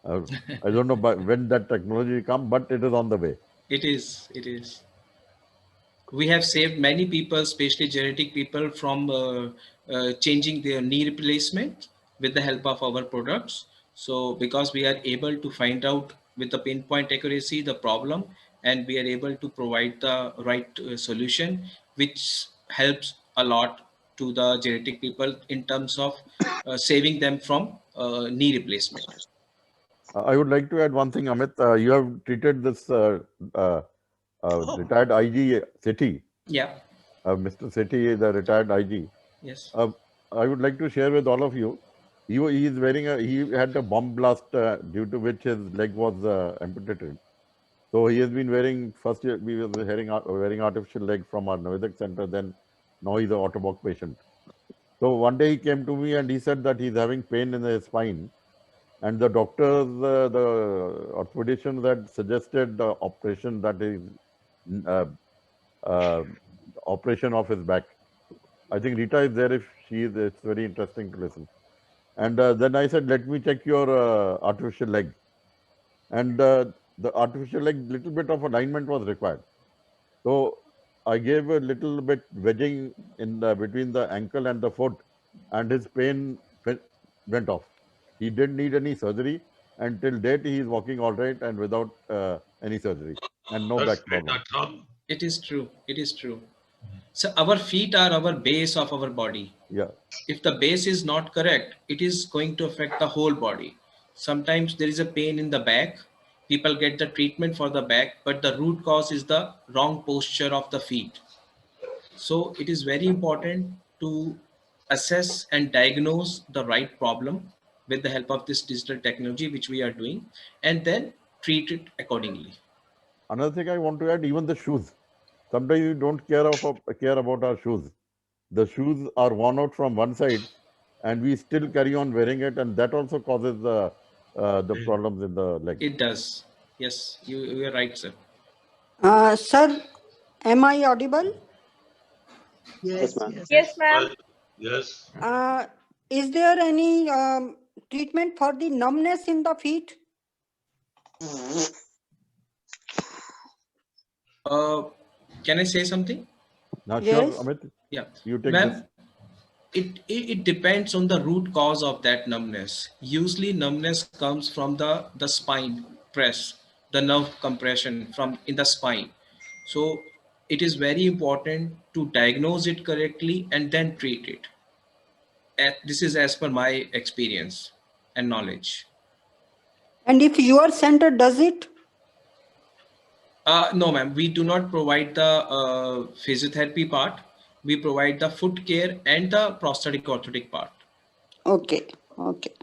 I don't know when that technology will come, but it is on the way. It is. We have saved many people, especially genetic people, from changing their knee replacement with the help of our products. So because we are able to find out with the pinpoint accuracy the problem, and we are able to provide the right solution, which helps a lot to the genetic people in terms of saving them from knee replacement. I would like to add one thing, Amit. You have treated this retired IG Sethi. Yeah. Mr. Sethi, the retired IG. Yes. I would like to share with all of you. He is he had a bomb blast due to which his leg was amputated. So he has been wearing, first we were wearing artificial leg from our Navedak center, then now he's an Autoboc patient. So one day he came to me and he said that he's having pain in his spine. And the doctors, the orthopedicians had suggested the operation, that is operation of his back. I think Rita is there. If she is, it's very interesting to listen. And then I said, let me check your artificial leg. And the artificial leg, little bit of alignment was required. So I gave a little bit wedging in between the ankle and the foot, and his pain went off. He didn't need any surgery, and till date he is walking all right and without any surgery and no back problem. It is true. It is true. So our feet are our base of our body. Yeah. If the base is not correct, it is going to affect the whole body. Sometimes there is a pain in the back. People get the treatment for the back, but the root cause is the wrong posture of the feet. So it is very important to assess and diagnose the right problem with the help of this digital technology, which we are doing, and then treat it accordingly. Another thing I want to add, even the shoes. Sometimes we don't care about our shoes. The shoes are worn out from one side and we still carry on wearing it, and that also causes the problems in the leg. It does. Yes, you are right, sir. Sir, am I audible? Yes, ma'am. Yes, ma'am. Yes. Is there any treatment for the numbness in the feet? Can I say something? Not Yes. sure, Amit. Yeah. You take Ma'am, this. it depends on the root cause of that numbness. Usually numbness comes from the spine press, the nerve compression from in the spine. So it is very important to diagnose it correctly and then treat it. This is as per my experience and knowledge. And if your center does it? No, ma'am, we do not provide the physiotherapy part. We provide the foot care and the prosthetic orthotic part. Okay, okay,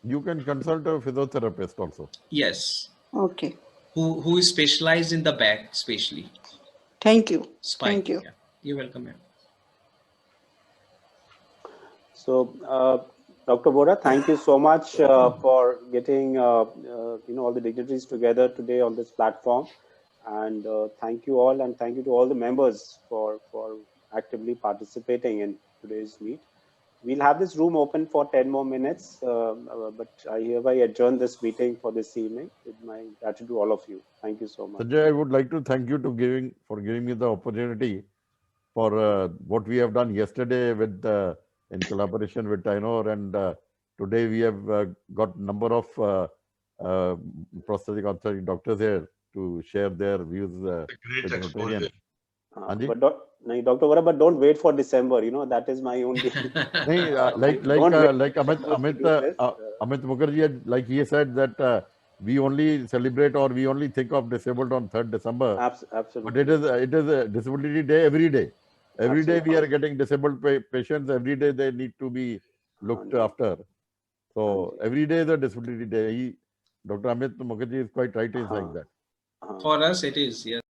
You can consult a physiotherapist also. Yes. okay. Who is specialized in the back, especially Thank you. spine. Thank you. Yeah. You're welcome, ma'am. So, Dr. Vora, thank you so much for getting all the dignitaries together today on this platform, and thank you all, and thank you to all the members for actively participating in today's meet. We'll have this room open for 10 more minutes, but I hereby adjourn this meeting for this evening with my gratitude to all of you. Thank you so much. Sanjay, I would like to thank you for giving me the opportunity for what we have done yesterday with in collaboration with Tainor, and today we have got number of prosthetic orthopedic doctors here to share their views with Rotarians. But Dr. Vora, but don't wait for December. That is my only. Like Amit Mukherjee, like he said that we only celebrate or we only think of disabled on 3rd December. Absolutely. But it is a disability day every day. Every day we are getting disabled patients. Every day they need to be looked after. So every day is a disability day. Dr. Amit Mukherjee is quite right in saying that. For us, it is, yes.